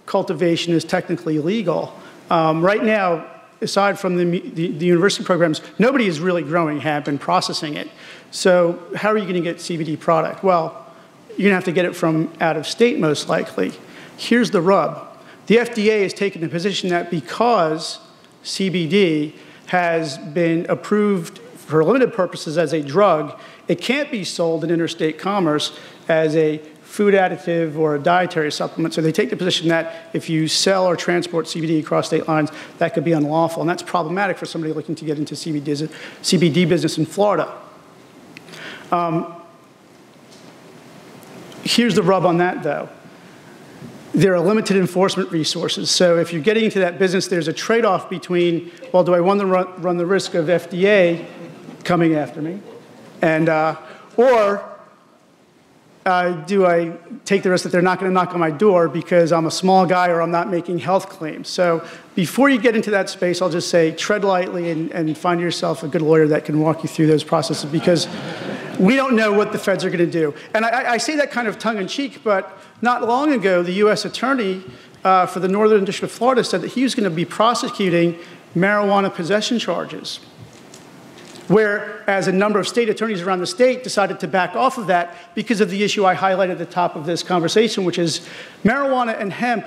cultivation is technically legal, right now, aside from the university programs, nobody is really growing hemp and processing it. So how are you going to get CBD product? Well, you're going to have to get it from out of state, most likely. Here's the rub. The FDA has taken the position that because CBD has been approved for limited purposes as a drug, it can't be sold in interstate commerce as a food additive or a dietary supplement. So they take the position that if you sell or transport CBD across state lines, that could be unlawful. And that's problematic for somebody looking to get into CBD business in Florida. Here's the rub on that, though. There are limited enforcement resources. So if you're getting into that business, there's a trade-off between, well, do I want to run the risk of FDA coming after me? And, or do I take the risk that they're not going to knock on my door because I'm a small guy or I'm not making health claims? So before you get into that space, I'll just say tread lightly and find yourself a good lawyer that can walk you through those processes, because we don't know what the feds are going to do. And I say that kind of tongue-in-cheek, but not long ago, the U.S. attorney for the Northern District of Florida said that he was going to be prosecuting marijuana possession charges, whereas a number of state attorneys around the state decided to back off of that because of the issue I highlighted at the top of this conversation, which is marijuana and hemp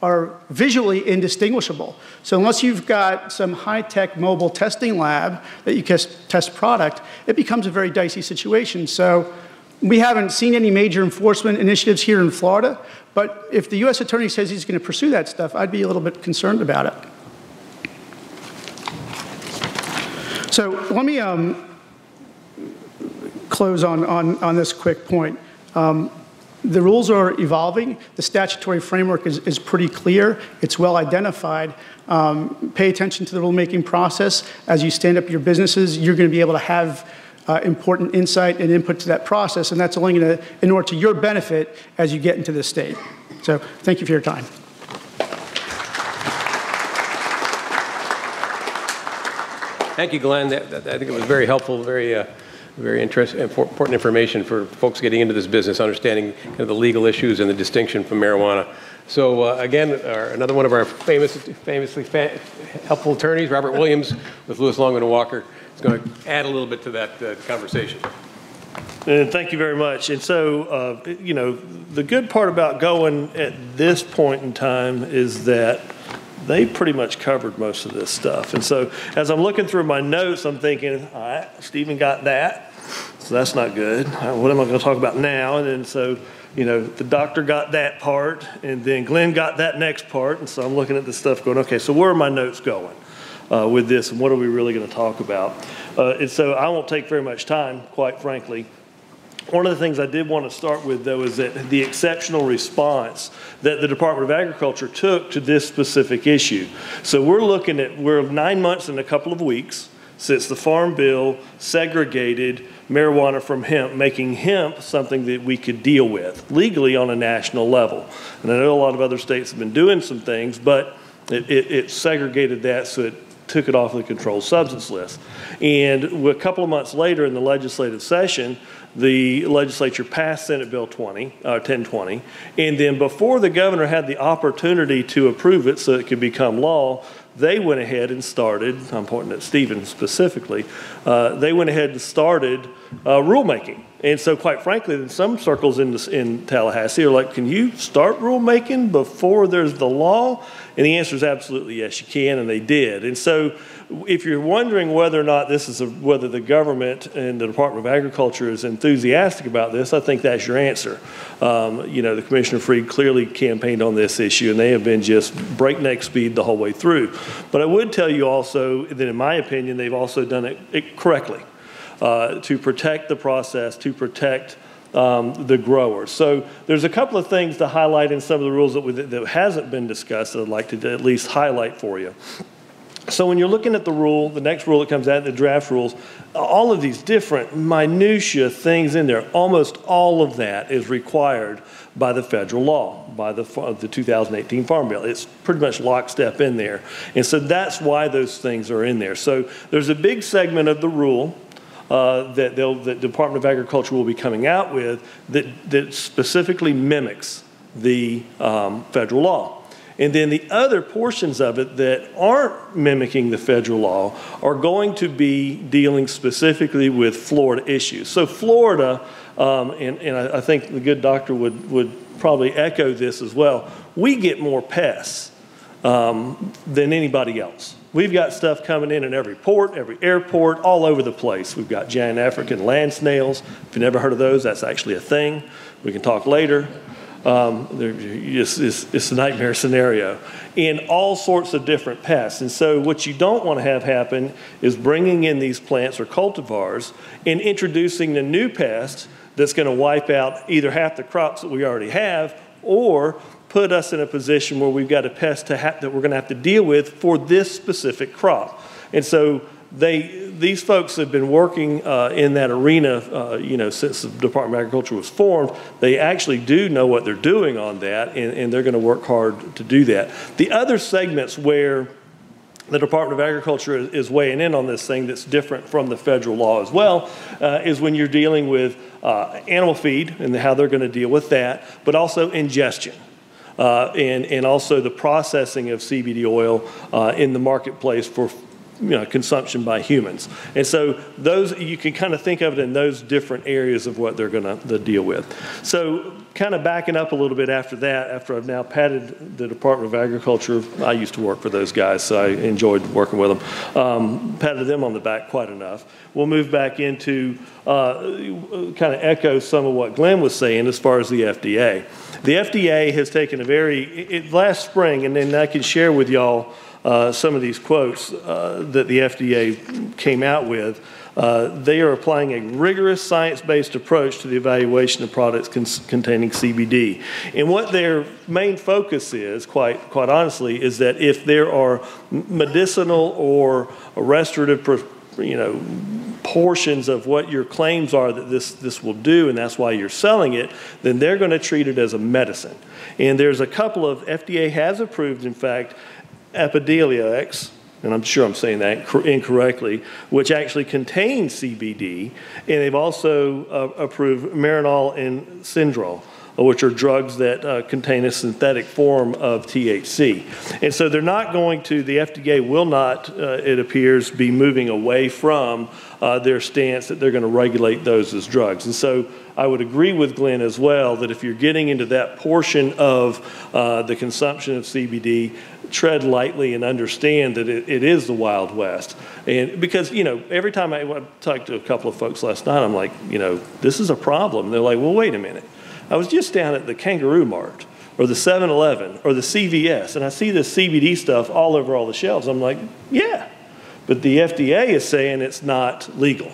are visually indistinguishable. So unless you've got some high-tech mobile testing lab that you can test product, it becomes a very dicey situation. So we haven't seen any major enforcement initiatives here in Florida, but if the U.S. attorney says he's going to pursue that stuff, I'd be a little bit concerned about it. So let me close on this quick point. The rules are evolving. The statutory framework is pretty clear. It's well identified. Pay attention to the rulemaking process. As you stand up your businesses, you're going to be able to have important insight and input to that process, and that's only going to inure to your benefit as you get into this state. So thank you for your time. Thank you, Glenn. I think it was very helpful, very interesting, important information for folks getting into this business, understanding kind of the legal issues and the distinction from marijuana. So again, another one of our famously helpful attorneys, Robert Williams with Lewis, Longman & Walker, is going to add a little bit to that conversation. And thank you very much. And so, you know, the good part about going at this point in time is that they pretty much covered most of this stuff. And so as I'm looking through my notes, I'm thinking, all right, Stephen got that, so that's not good. What am I going to talk about now? And then so, you know, the doctor got that part, and then Glenn got that next part. And so I'm looking at this stuff going, okay, so where are my notes going with this, and what are we really going to talk about? And so I won't take very much time, quite frankly. One of the things I did want to start with, though, is that the exceptional response that the Department of Agriculture took to this specific issue. So we're 9 months and a couple of weeks since the Farm Bill segregated marijuana from hemp, making hemp something that we could deal with legally on a national level. And I know a lot of other states have been doing some things, but it segregated that, so it took it off the controlled substance list. And a couple of months later in the legislative session, the legislature passed Senate Bill 1020, and then before the governor had the opportunity to approve it so it could become law, they went ahead and started, I'm pointing at Stephen specifically, they went ahead and started rulemaking. And so, quite frankly, in some circles in Tallahassee are like, can you start rulemaking before there's the law? And the answer is absolutely yes, you can, and they did. And so, if you're wondering whether or not whether the government and the Department of Agriculture is enthusiastic about this, I think that's your answer. The Commissioner Freed clearly campaigned on this issue, and they have been just breakneck speed the whole way through. But I would tell you also that, in my opinion, they've also done it correctly. To protect the process, to protect the growers. So there's a couple of things to highlight in some of the rules that hasn't been discussed that I'd like to at least highlight for you. So when you're looking at the next rule that comes out, the draft rules, all of these different minutia things in there, almost all of that is required by the federal law, by the 2018 Farm Bill. It's pretty much lockstep in there. And so that's why those things are in there. So there's a big segment of the rule that the Department of Agriculture will be coming out with that specifically mimics the federal law. And then the other portions of it that aren't mimicking the federal law are going to be dealing specifically with Florida issues. So Florida, and I think the good doctor would probably echo this as well, we get more pests than anybody else. We've got stuff coming in every port, every airport, all over the place. We've got giant African land snails. If you've never heard of those, that's actually a thing. We can talk later. It's a nightmare scenario. And all sorts of different pests. And so what you don't want to have happen is bringing in these plants or cultivars and introducing the new pest that's going to wipe out either half the crops that we already have or put us in a position where we've got a pest that we're going to have to deal with for this specific crop. And so these folks have been working in that arena, since the Department of Agriculture was formed. They actually do know what they're doing on that, and they're going to work hard to do that. The other segments where the Department of Agriculture is weighing in on this thing that's different from the federal law as well, is when you're dealing with animal feed and how they're going to deal with that, but also ingestion. And also the processing of CBD oil in the marketplace for consumption by humans. And so those, you can kind of think of it in those different areas of what they're going to deal with. So kind of backing up a little bit after that, after I've now patted the Department of Agriculture, I used to work for those guys, so I enjoyed working with them, patted them on the back quite enough. We'll move back into kind of echo some of what Glenn was saying as far as the FDA. The FDA has taken last spring, and then I can share with y'all some of these quotes that the FDA came out with. They are applying a rigorous science-based approach to the evaluation of products containing CBD. And what their main focus is, quite honestly, is that if there are medicinal or restorative portions of what your claims are that this will do, and that's why you're selling it, then they're going to treat it as a medicine. And there's a couple of, FDA has approved, in fact, Epidiolex, and I'm sure I'm saying that incorrectly, which actually contains CBD, and they've also approved Marinol and Syndrol, which are drugs that contain a synthetic form of THC. And so they're not going to, the FDA will not, it appears, be moving away from their stance that they're going to regulate those as drugs. And so I would agree with Glenn as well that if you're getting into that portion of the consumption of CBD, tread lightly and understand that it is the Wild West. And because, every time I talked to a couple of folks last night, I'm like, this is a problem. And they're like, well, wait a minute. I was just down at the Kangaroo Mart or the 7-Eleven or the CVS, and I see this CBD stuff all over all the shelves. I'm like, yeah, but the FDA is saying it's not legal.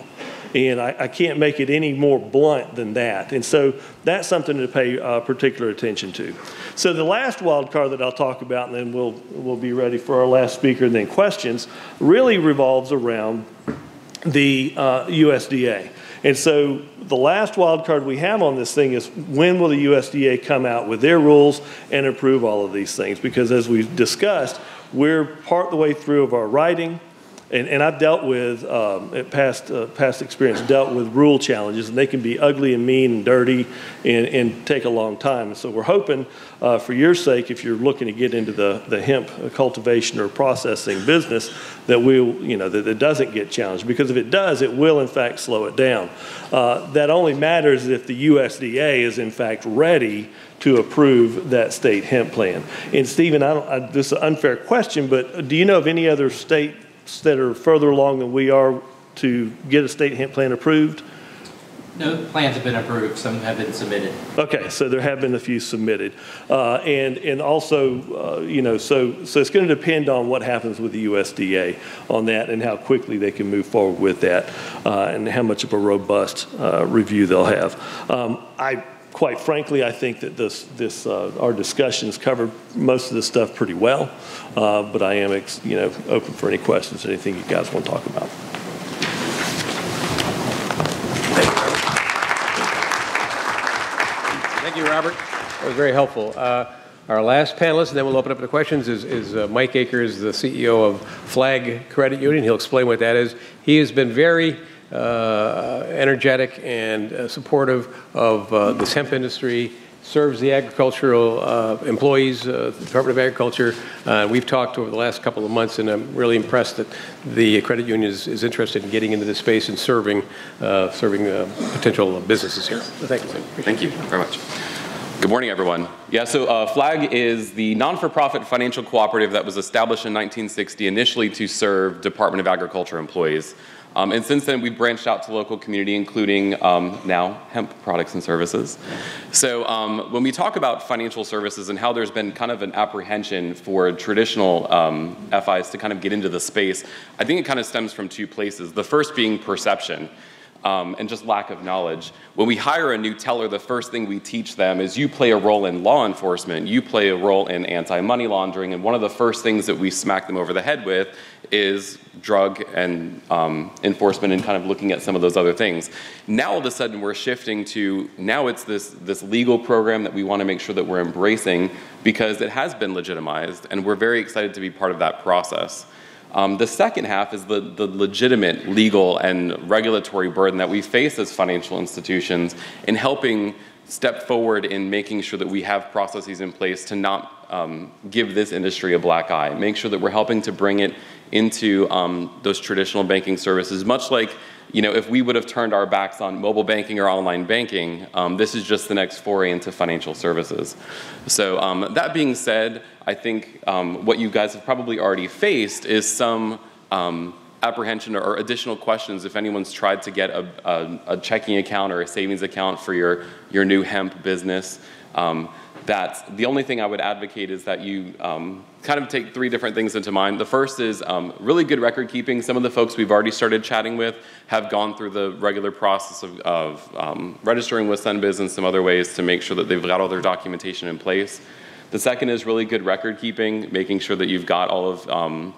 And I can't make it any more blunt than that. And so that's something to pay particular attention to. So the last wild card that I'll talk about, and then we'll be ready for our last speaker and then questions, really revolves around the USDA. And so the last wild card we have on this thing is when will the USDA come out with their rules and approve all of these things? Because as we've discussed, we're part of the way through of our writing. And I've dealt with, past experience, dealt with rule challenges, and they can be ugly and mean and dirty and take a long time. And so we're hoping, for your sake, if you're looking to get into the hemp cultivation or processing business, that that it doesn't get challenged. Because if it does, it will in fact slow it down. That only matters if the USDA is in fact ready to approve that state hemp plan. And Stephen, this is an unfair question, but do you know of any other states that are further along than we are to get a state hemp plan approved? No, plans have been approved. Some have been submitted. Okay, so there have been a few submitted, and also, so it's going to depend on what happens with the USDA on that and how quickly they can move forward with that, and how much of a robust review they'll have. Quite frankly, I think that our discussions covered most of this stuff pretty well, but I am open for any questions, anything you guys want to talk about. Thank you, Robert. That was very helpful. Our last panelist, and then we'll open up to questions, is Mike Akers, the CEO of Flag Credit Union. He'll explain what that is. He has been very energetic and supportive of this hemp industry, serves the agricultural employees, the Department of Agriculture. We've talked over the last couple of months, and I'm really impressed that the credit union is interested in getting into this space and serving potential businesses here. So thank you. Thank you very much. Good morning, everyone. Yeah, so FLAG is the non-for-profit financial cooperative that was established in 1960 initially to serve Department of Agriculture employees. And since then, we've branched out to local community, including now hemp products and services. So when we talk about financial services and how there's been kind of an apprehension for traditional FIs to kind of get into the space, I think it kind of stems from two places. The first being perception. And just lack of knowledge. When we hire a new teller, the first thing we teach them is you play a role in law enforcement, you play a role in anti-money laundering, and one of the first things that we smack them over the head with is drug and enforcement and kind of looking at some of those other things. Now all of a sudden we're shifting to, now it's this legal program that we want to make sure that we're embracing because it has been legitimized, and we're very excited to be part of that process. The second half is the legitimate legal and regulatory burden that we face as financial institutions in helping step forward in making sure that we have processes in place to not give this industry a black eye, make sure that we're helping to bring it into those traditional banking services, much like, if we would have turned our backs on mobile banking or online banking, this is just the next foray into financial services. So that being said, I think what you guys have probably already faced is some apprehension or additional questions if anyone's tried to get a checking account or a savings account for your new hemp business. That's the only thing I would advocate is that you kind of take three different things into mind. The first is really good record keeping. Some of the folks we've already started chatting with have gone through the regular process of registering with SunBiz and some other ways to make sure that they've got all their documentation in place. The second is really good record keeping, making sure that you've got all of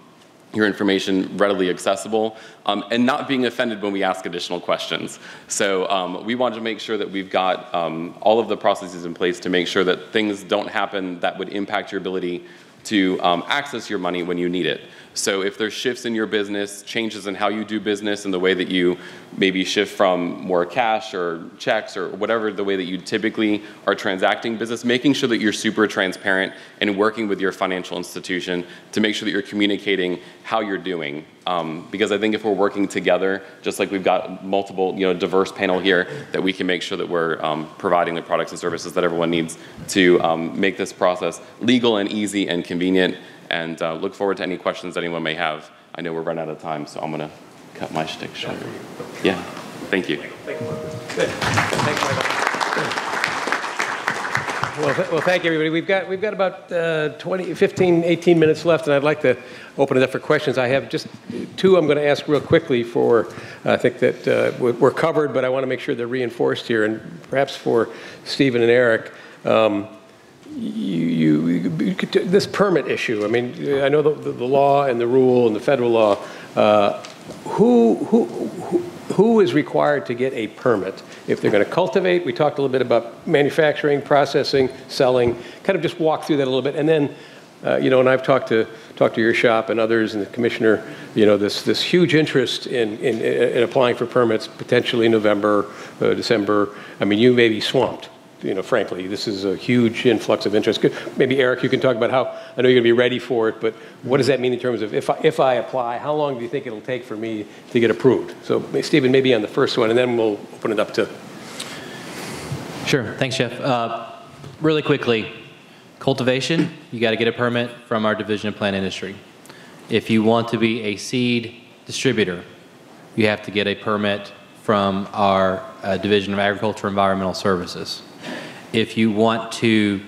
your information readily accessible, and not being offended when we ask additional questions. So we want to make sure that we've got all of the processes in place to make sure that things don't happen that would impact your ability to access your money when you need it. So if there's shifts in your business, changes in how you do business and the way that you maybe shift from more cash or checks or whatever the way that you typically are transacting business, making sure that you're super transparent and working with your financial institution to make sure that you're communicating how you're doing. Because I think if we're working together, just like we've got multiple, diverse panel here, that we can make sure that we're providing the products and services that everyone needs to make this process legal and easy and convenient. And look forward to any questions anyone may have. I know we're running out of time, so I'm going to cut my shtick short. Yeah, thank you. Thank you. Good. Thanks, Michael. Well, thank you, everybody. We've got about 15, 18 minutes left, and I'd like to open it up for questions. I have just two I'm going to ask real quickly for, I think that we're covered, but I want to make sure they're reinforced here, and perhaps for Stephen and Eric. This permit issue, I mean, I know the law and the rule and the federal law, who is required to get a permit if they're going to cultivate? We talked a little bit about manufacturing, processing, selling, kind of just walk through that a little bit. And then And I've talked to your shop and others and the commissioner, this huge interest in applying for permits, potentially November, December. I mean, you may be swamped. Frankly, this is a huge influx of interest. Maybe Eric, you can talk about how, I know you're going to be ready for it, but what does that mean in terms of if I apply, how long do you think it'll take for me to get approved? So, Stephen, maybe on the first one, and then we'll open it up to. Sure. Thanks, Jeff. Really quickly, cultivation, you got to get a permit from our Division of Plant Industry. If you want to be a seed distributor, you have to get a permit from our Division of Agriculture and Environmental Services. If you want to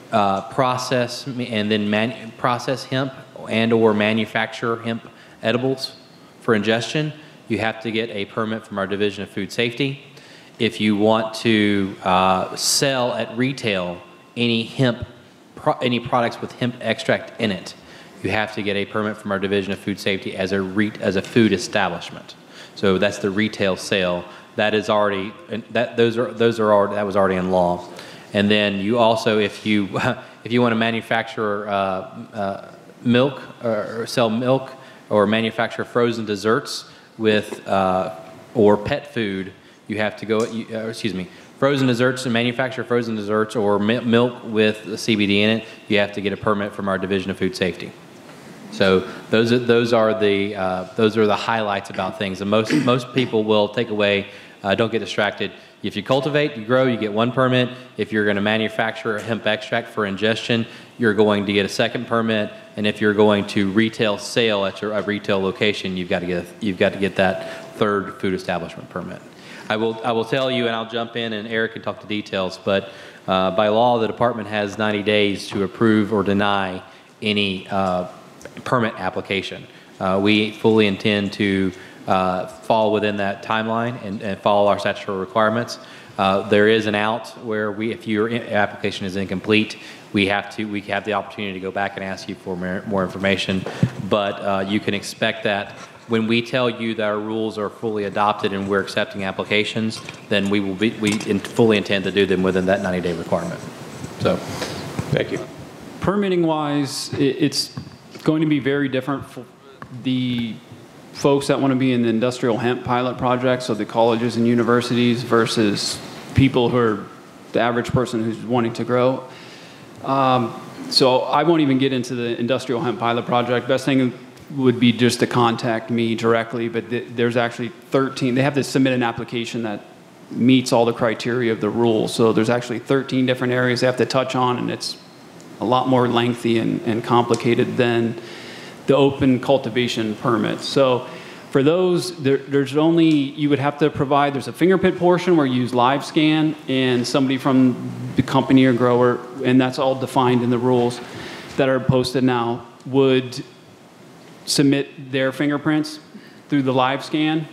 process and then process hemp and/or manufacture hemp edibles for ingestion, you have to get a permit from our Division of Food Safety. If you want to sell at retail any products with hemp extract in it, you have to get a permit from our Division of Food Safety as a food establishment. So that's the retail sale. That is already that was already in law. And then you also, if you want to manufacture milk or sell milk or manufacture frozen desserts with or pet food, you have to go. Frozen desserts and manufacture frozen desserts or milk with CBD in it. You have to get a permit from our Division of Food Safety. So those are the highlights about things. And most people will take away. Don't get distracted. If you cultivate, you grow, you get one permit. If you're going to manufacture a hemp extract for ingestion, you're going to get a second permit. And if you're going to retail sale at a retail location, you've got to get that third food establishment permit. I will tell you, and I'll jump in, and Eric can talk to details. But by law, the department has 90 days to approve or deny any permit application. We fully intend to fall within that timeline and follow our statutory requirements. There is an out where if your application is incomplete, we have the opportunity to go back and ask you for more information. But you can expect that when we tell you that our rules are fully adopted and we're accepting applications, then we fully intend to do them within that 90-day requirement. So, thank you. Permitting wise, it's going to be very different for the folks that want to be in the industrial hemp pilot project, so the colleges and universities versus people who are the average person who's wanting to grow. So I won't even get into the industrial hemp pilot project. Best thing would be just to contact me directly, but there's actually 13. They have to submit an application that meets all the criteria of the rules. So there's actually 13 different areas they have to touch on, and it's a lot more lengthy and complicated than the open cultivation permits. So for those, you would have to provide, there's a fingerprint portion where you use live scan and somebody from the company or grower, and that's all defined in the rules that are posted now, would submit their fingerprints through the live scan.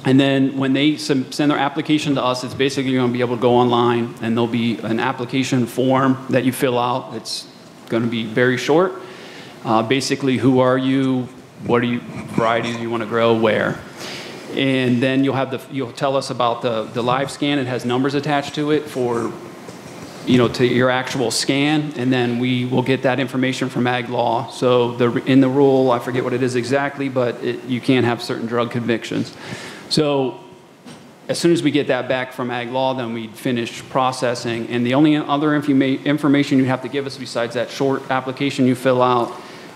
And then when they send their application to us, it's basically going to be able to go online, and there'll be an application form that you fill out. It's going to be very short. Basically, who are you? What varieties you want to grow? Where? And then you'll tell us about the live scan. It has numbers attached to it for, to your actual scan, and then we will get that information from Ag Law. So in the rule, I forget what it is exactly, but you can't have certain drug convictions. So as soon as we get that back from Ag Law, then we finish processing. And the only other information you have to give us besides that short application you fill out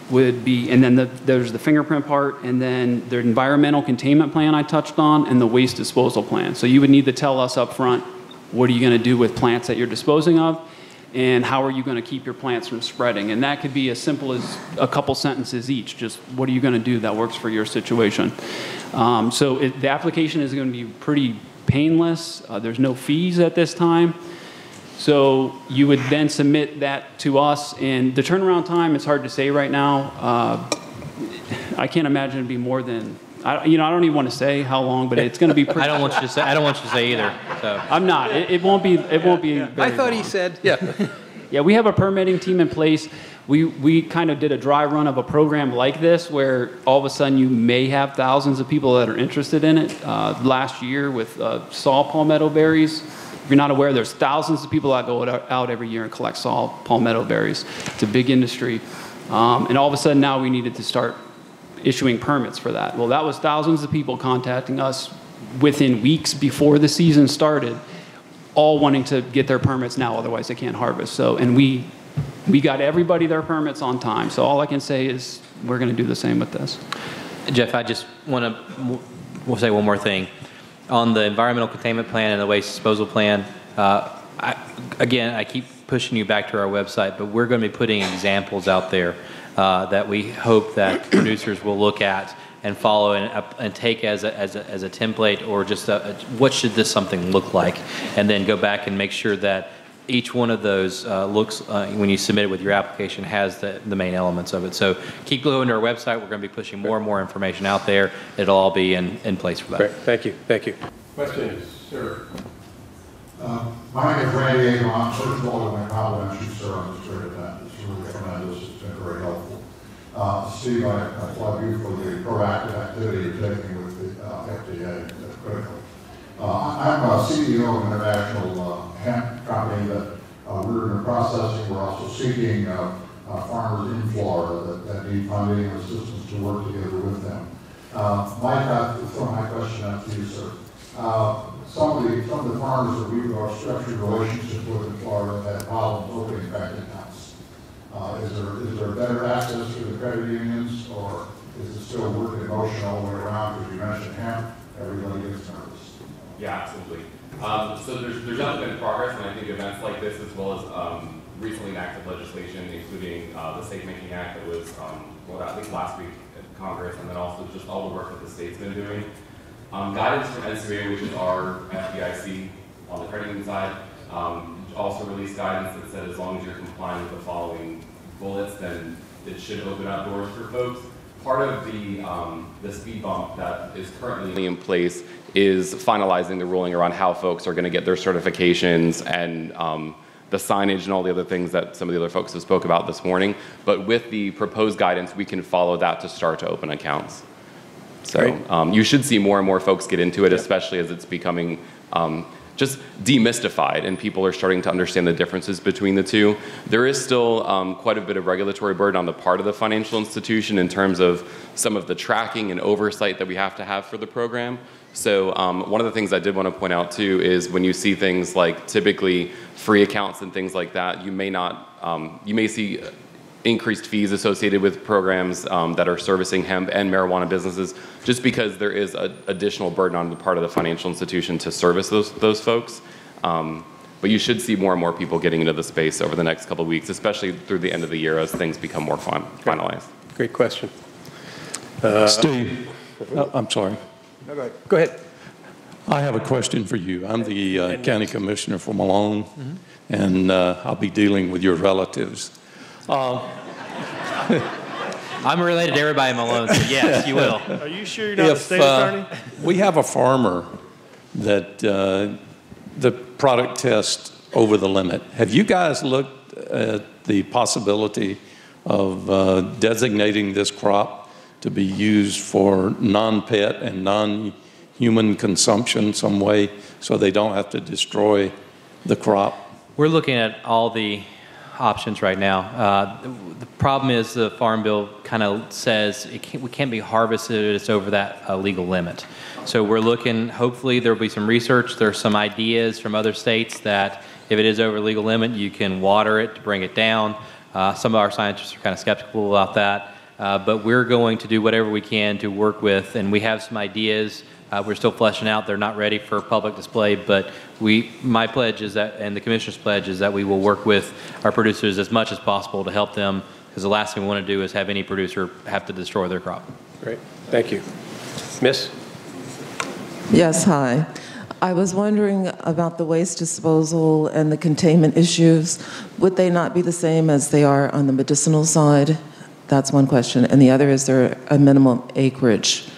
would be, and then there's the fingerprint part, and then the environmental containment plan I touched on, and the waste disposal plan. So you would need to tell us up front, what are you going to do with plants that you're disposing of, and how are you going to keep your plants from spreading? And that could be as simple as a couple sentences each. Just what are you going to do that works for your situation? So the application is going to be pretty painless. There's no fees at this time. So you would then submit that to us, and the turnaround time, it's hard to say right now. I can't imagine it'd be more than, I don't even want to say how long, but it's going to be pretty. I don't want you to say either. So I'm not. It won't be. It won't be. I thought he said, yeah. Yeah, we have a permitting team in place. We kind of did a dry run of a program like this, where all of a sudden you may have thousands of people that are interested in it. Last year with saw palmetto berries, If you're not aware, there's thousands of people that go out every year and collect palmetto berries. It's a big industry. And all of a sudden now we needed to start issuing permits for that. Well, that was thousands of people contacting us within weeks before the season started, all wanting to get their permits now, otherwise they can't harvest. So, and we got everybody their permits on time. So all I can say is we're going to do the same with this. Jeff, I just want to say one more thing. On the environmental containment plan and the waste disposal plan, I keep pushing you back to our website, but we're going to be putting examples out there that we hope that producers will look at and follow and take as a template, or just what should this something look like, and then go back and make sure that each one of those looks, when you submit it with your application, has the main elements of it. So keep going to our website. We're going to be pushing more and more information out there. It'll all be in place for that. Great. Thank you. Thank you. Questions, sir? My name is Randy Avon. First of all, I want to compliment you, sir, on this great event. It's really tremendous. It's been very helpful. Steve, I applaud you for the proactive activity you're taking with the FDA. That's critical. I'm a CEO of an international hemp company that we're in the processing. We're also seeking farmers in Florida that need funding and assistance to work together with them. Mike, I'll throw my question out to you, sir. Some of the farmers that we've got structured relationships with in Florida have had problems opening bank accounts. Is there better access to the credit unions, or is it still working in motion all the way around? Because you mentioned hemp, everybody gets nervous. Yeah, absolutely. So there's definitely been progress, and I think events like this, as well as recently enacted legislation, including the Safe Making Act that was I think last week at Congress, and then also just all the work that the state's been doing. Guidance from NCUA, which is our FDIC on the credit union side, also released guidance that said as long as you're complying with the following bullets, then it should open up doors for folks. Part of the speed bump that is currently in place is finalizing the ruling around how folks are going to get their certifications and the signage and all the other things that some of the other folks have spoke about this morning. But with the proposed guidance, we can follow that to start to open accounts. So you should see more and more folks get into it, especially as it's becoming just demystified and people are starting to understand the differences between the two. There is still quite a bit of regulatory burden on the part of the financial institution in terms of some of the tracking and oversight that we have to have for the program. So one of the things I did want to point out too is when you see things like typically free accounts and things like that, you may see increased fees associated with programs that are servicing hemp and marijuana businesses, just because there is an additional burden on the part of the financial institution to service those folks. But you should see more and more people getting into the space over the next couple of weeks, especially through the end of the year as things become more finalized. Great question. Steve, I'm sorry. No, go ahead. I have a question for you. I'm the county commissioner for Malone, and I'll be dealing with your relatives. I'm related to everybody in Malone, so yes, you will. Are you sure you're not the state attorney? We have a farmer that the product tests over the limit. Have you guys looked at the possibility of designating this crop to be used for non-pet and non-human consumption some way so they don't have to destroy the crop? We're looking at all the options right now. The problem is the Farm Bill kind of says we can't be harvested if it's over that legal limit. So we're looking, hopefully there'll be some research. There's some ideas from other states that if it is over legal limit, you can water it to bring it down. Some of our scientists are kind of skeptical about that. But we're going to do whatever we can to work with, and we have some ideas. We're still fleshing out. They're not ready for public display, but my pledge is that, and the commissioner's pledge is that we will work with our producers as much as possible to help them, because the last thing we want to do is have any producer have to destroy their crop. Great. Thank you. Miss? Yes, hi. I was wondering about the waste disposal and the containment issues. Would they not be the same as they are on the medicinal side? That's one question. And the other, is there a minimum acreage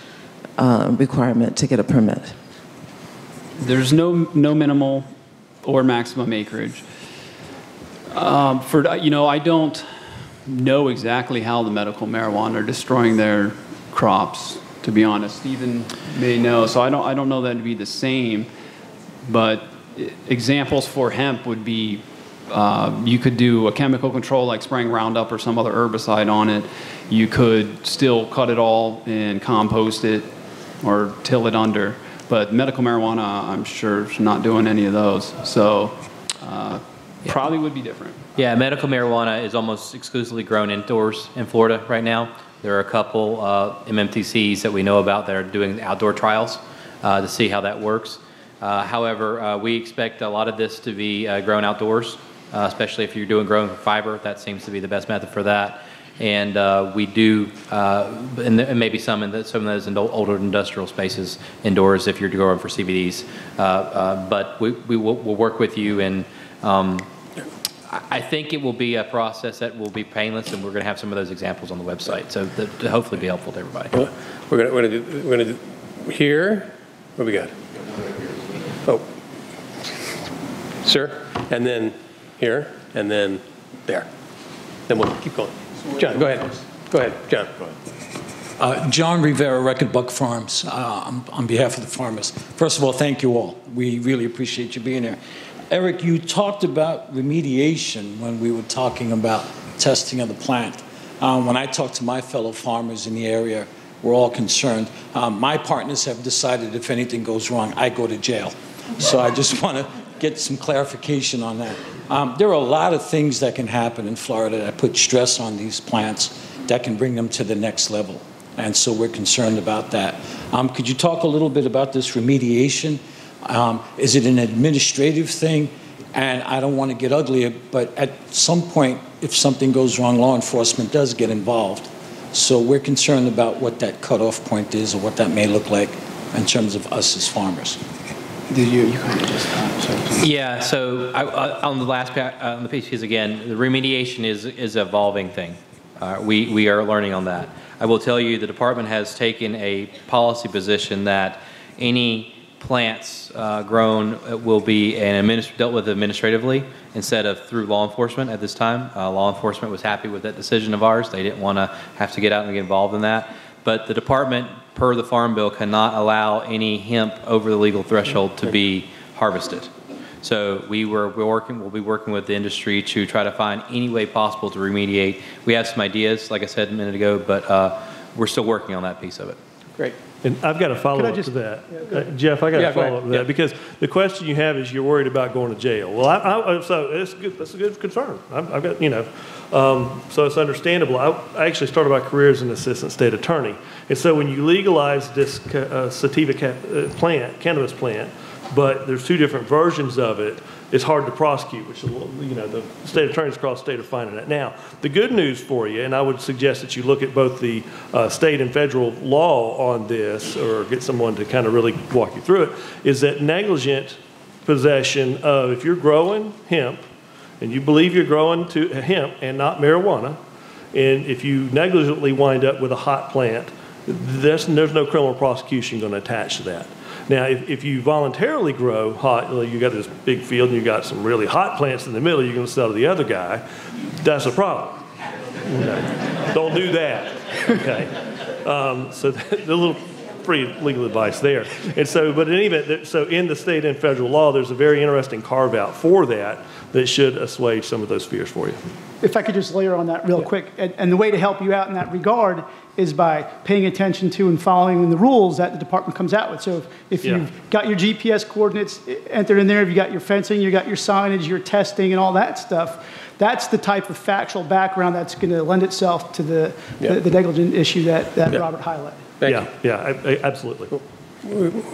requirement to get a permit? There's no minimal or maximum acreage. I don't know exactly how the medical marijuana are destroying their crops, to be honest. Stephen may know, so I don't know that it'd be the same. But examples for hemp would be you could do a chemical control like spraying Roundup or some other herbicide on it. You could still cut it all and compost it or till it under. But medical marijuana, I'm sure, is not doing any of those. So probably would be different. Yeah, medical marijuana is almost exclusively grown indoors in Florida right now. There are a couple MMTCs that we know about that are doing outdoor trials to see how that works. However, we expect a lot of this to be grown outdoors, especially if you're growing fiber. That seems to be the best method for that. And we do, and maybe some of those in older industrial spaces indoors if you're growing for CBDs. But we'll work with you, and I think it will be a process that will be painless, and we're going to have some of those examples on the website, so to hopefully be helpful to everybody. We're going to do here. What do we got? Oh, sir, and then here, and then there. Then we'll keep going. John, go ahead. Go ahead, John. John Rivera, Record Buck Farms, on behalf of the farmers. First of all, thank you all. We really appreciate you being here. Eric, you talked about remediation when we were talking about testing of the plant. When I talk to my fellow farmers in the area, we're all concerned. My partners have decided if anything goes wrong, I go to jail. So I just want to get some clarification on that. There are a lot of things that can happen in Florida that put stress on these plants that can bring them to the next level. And so we're concerned about that. Could you talk a little bit about this remediation? Is it an administrative thing? And I don't want to get ugly, but at some point, if something goes wrong, law enforcement does get involved. So we're concerned about what that cutoff point is or what that may look like in terms of us as farmers. Yeah, so on the last on the piece again, the remediation is an evolving thing. We are learning on that. I will tell you the department has taken a policy position that any plants grown will be dealt with administratively instead of through law enforcement at this time. Law enforcement was happy with that decision of ours. They didn't want to have to get out and get involved in that. But the department, per the Farm Bill, cannot allow any hemp over the legal threshold to be harvested. So we'll be working with the industry to try to find any way possible to remediate. We have some ideas, like I said a minute ago, but we're still working on that piece of it. Great. And I've got a follow-up to that. Yeah, Jeff, I got a follow-up to that because the question you have is you're worried about going to jail. Well, so it's good, that's a good concern. I've got, so it's understandable. I actually started my career as an assistant state attorney. And so when you legalize this sativa cannabis plant, but there's two different versions of it, it's hard to prosecute, which, the state attorneys across the state are finding that now. The good news for you, and I would suggest that you look at both the state and federal law on this, or get someone to kind of really walk you through it, is that negligent possession of, if you're growing hemp, and you believe you're growing hemp and not marijuana, and if you negligently wind up with a hot plant, there's no criminal prosecution going to attach to that. Now, if you voluntarily grow hot, you got this big field and you got some really hot plants in the middle you're going to sell to the other guy, that's a problem. Okay. Don't do that. Okay. So the little free legal advice there. And so, but in any event, so in the state and federal law, there's a very interesting carve out for that should assuage some of those fears for you. If I could just layer on that real quick, and the way to help you out in that regard is by paying attention to and following the rules that the department comes out with. So if you've got your GPS coordinates entered in there, if you got your fencing, you got your signage, your testing and all that stuff, that's the type of factual background that's going to lend itself to the negligent issue that Robert highlighted. Absolutely. Cool.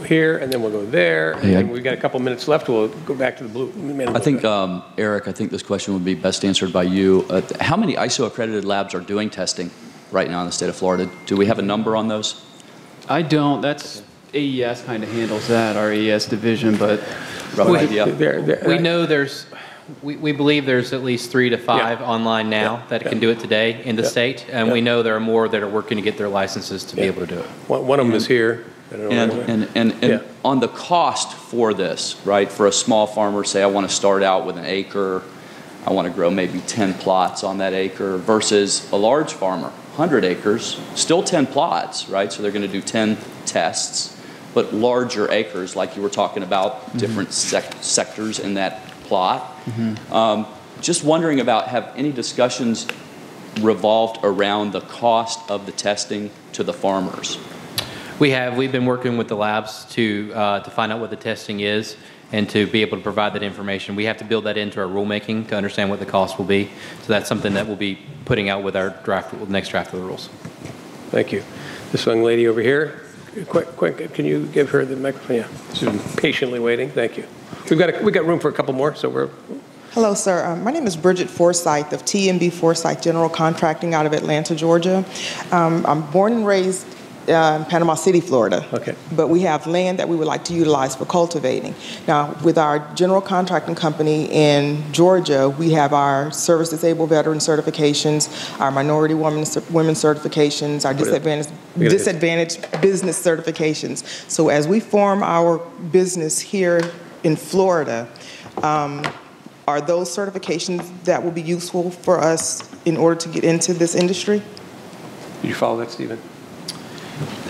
Here, and then we'll go there, and we've got a couple minutes left. We'll go back to the blue. I think, Eric, I think this question would be best answered by you. How many ISO-accredited labs are doing testing right now in the state of Florida? Do we have a number on those? I don't. That's AES kind of handles that, our AES division, but we know we believe there's at least 3 to 5 online now that can do it today in the state, and we know there are more that are working to get their licenses to be able to do it. One of them is here. And on the cost for this, right, for a small farmer, say I want to start out with an acre, I want to grow maybe 10 plots on that acre, versus a large farmer, 100 acres, still 10 plots, right? So they're going to do 10 tests. but larger acres, like you were talking about, different sectors in that plot. Just wondering about, have any discussions revolved around the cost of the testing to the farmers? We've been working with the labs to find out what the testing is and to be able to provide that information. We have to build that into our rulemaking to understand what the cost will be. So that's something that we'll be putting out with our next draft of the rules. Thank you. This young lady over here, quick, can you give her the microphone? Yeah, she's been patiently waiting. Thank you. We've got room for a couple more, so we're. Hello, sir. My name is Bridget Forsyth of TMB Forsyth General Contracting out of Atlanta, Georgia. I'm born and raised in Panama City, Florida. Okay. But we have land that we would like to utilize for cultivating. Now, with our general contracting company in Georgia, we have our service disabled veteran certifications, our minority women certifications, our disadvantaged business certifications. So as we form our business here in Florida, are those certifications that will be useful for us in order to get into this industry? Did you follow that, Stephen?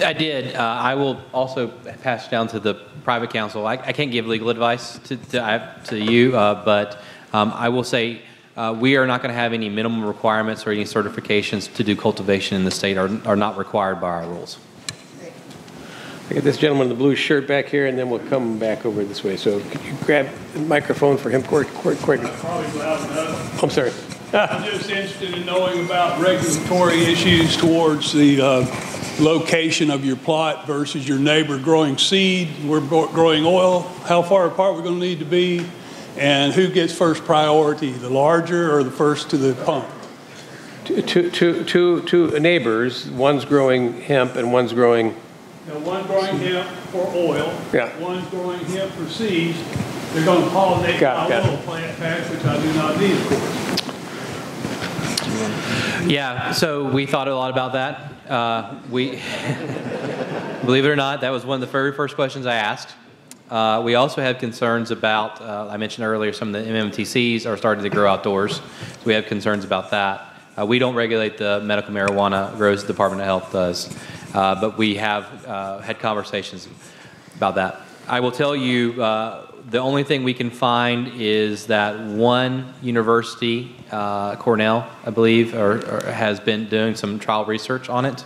I did. I will also pass down to the private counsel. I can't give legal advice to you, but I will say we are not going to have any minimum requirements or any certifications to do cultivation in the state are not required by our rules. I got this gentleman in the blue shirt back here, and then we'll come back over this way. So could you grab the microphone for him, Court? Probably loud enough. I'm sorry. I'm just interested in knowing about regulatory issues towards the location of your plot versus your neighbor growing seed. We're growing oil. How far apart we're going to need to be, and who gets first priority, the larger or the first to the pump? Two neighbors. One's growing hemp and one's growing. Now, one's growing hemp for oil. Yeah. One's growing hemp for seeds. They're going to pollinate my oil plant patch, which I do not need, of course. Yeah, so we thought a lot about that. We, believe it or not, that was one of the very first questions I asked. We also had concerns about, I mentioned earlier, some of the MMTCs are starting to grow outdoors. So we have concerns about that. We don't regulate the medical marijuana grows, the Department of Health does. But we have had conversations about that. I will tell you, the only thing we can find is that one university, Cornell, I believe, has been doing some trial research on it,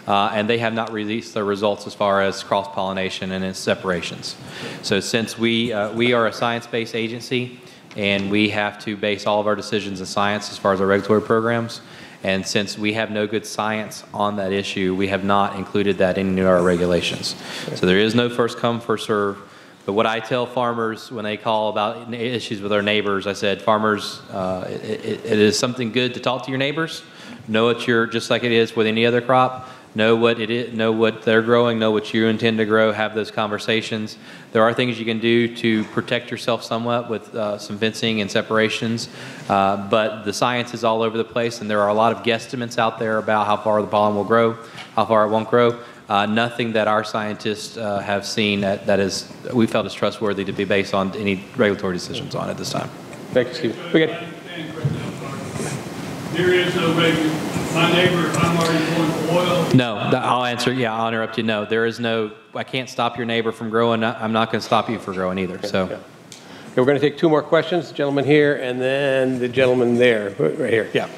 and they have not released their results as far as cross-pollination and its separations. So since we are a science-based agency, and we have to base all of our decisions in science as far as our regulatory programs, and since we have no good science on that issue, we have not included that in our regulations. So there is no first come, first serve. But what I tell farmers when they call about issues with their neighbors, I said, farmers, it is something good to talk to your neighbors. Know what you're, just like it is with any other crop. Know what it is, know what they're growing, know what you intend to grow, have those conversations. There are things you can do to protect yourself somewhat with some fencing and separations, but the science is all over the place, and there are a lot of guesstimates out there about how far the pollen will grow, how far it won't grow. Nothing that our scientists have seen that is, we felt is trustworthy to be based on any regulatory decisions on at this time. Thank you, Steve. There is no regulation. My neighbor, if I'm already going for oil. No, I'll answer. Yeah, I'll interrupt you. No, there is no. I can't stop your neighbor from growing. I'm not going to stop you from growing either. Okay, so, yeah. Okay, we're going to take two more questions. The gentleman here, and then the gentleman there, right here. Yeah.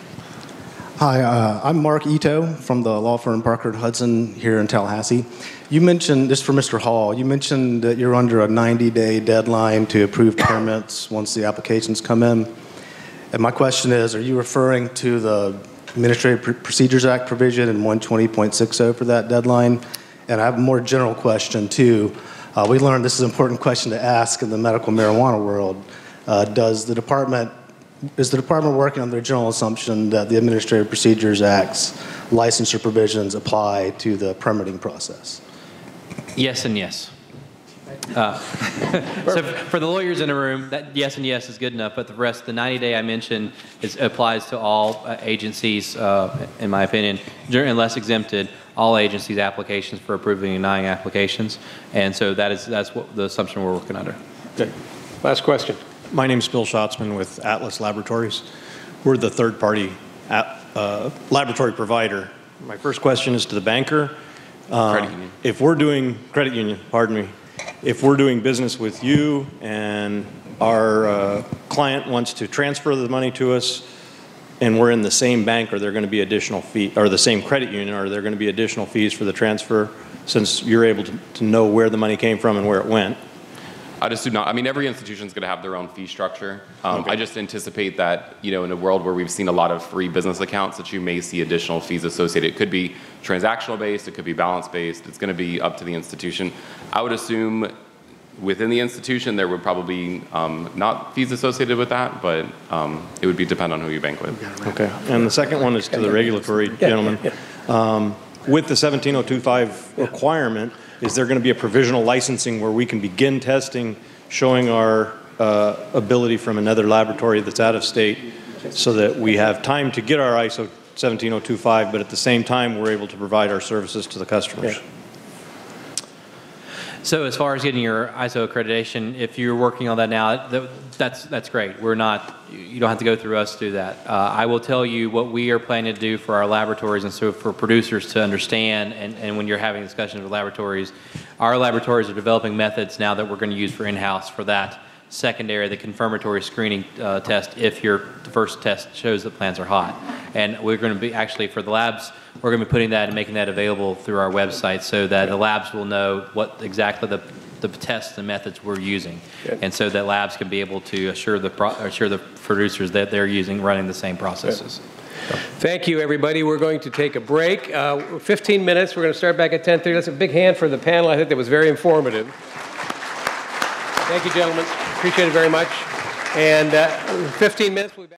Hi, I'm Mark Ito from the law firm Parker & Hudson here in Tallahassee. You mentioned, this is for Mr. Hall, you mentioned that you're under a 90-day deadline to approve permits once the applications come in. And my question is, are you referring to the Administrative Procedures Act provision in 120.60 for that deadline? And I have a more general question too. We learned this is an important question to ask in the medical marijuana world. Is the department working on their general assumption that the Administrative Procedures Act's licensure provisions apply to the permitting process? yes and yes. So for the lawyers in the room, that yes and yes is good enough, but the rest, the 90-day I mentioned, applies to all agencies, in my opinion, unless exempted, all agencies' applications for approving and denying applications. And so that's what the assumption we're working under. Okay. Last question. My name is Bill Schatzman with Atlas Laboratories. We're the third-party laboratory provider. My first question is to the banker. Credit union. If we're doing, credit union, pardon me, if we're doing business with you and our client wants to transfer the money to us and we're in the same bank, are there going to be additional fee, or the same credit union, are there going to be additional fees for the transfer since you're able to know where the money came from and where it went? I'd assume not. I mean, every institution is going to have their own fee structure. I just anticipate that, you know, in a world where we've seen a lot of free business accounts, that you may see additional fees associated. It could be transactional based, it could be balance based. It's going to be up to the institution. I would assume within the institution there would probably not fees associated with that, but it would be depend on who you bank with. Okay. And the second one is to the regulatory gentleman. With the 17025 requirement, is there going to be a provisional licensing where we can begin testing, showing our ability from another laboratory that's out of state, so that we have time to get our ISO 17025, but at the same time we're able to provide our services to the customers? Yeah. So as far as getting your ISO accreditation, if you're working on that now, that's great. We're not, you don't have to go through us to do that. I will tell you what we are planning to do for our laboratories and so for producers to understand, and when you're having discussions with laboratories, our laboratories are developing methods now that we're going to use for in-house for that secondary, the confirmatory screening test if the first test shows that plants are hot. And we're going to be, actually for the labs, we're going to be putting that and making that available through our website so that the labs will know what exactly the tests and methods we're using. Good. And so that labs can be able to assure the producers that they're running the same processes. Good. Thank you, everybody. We're going to take a break. 15 minutes. We're going to start back at 10:30. That's a big hand for the panel. I think that was very informative. Thank you, gentlemen. Appreciate it very much. And 15 minutes. We'll be back.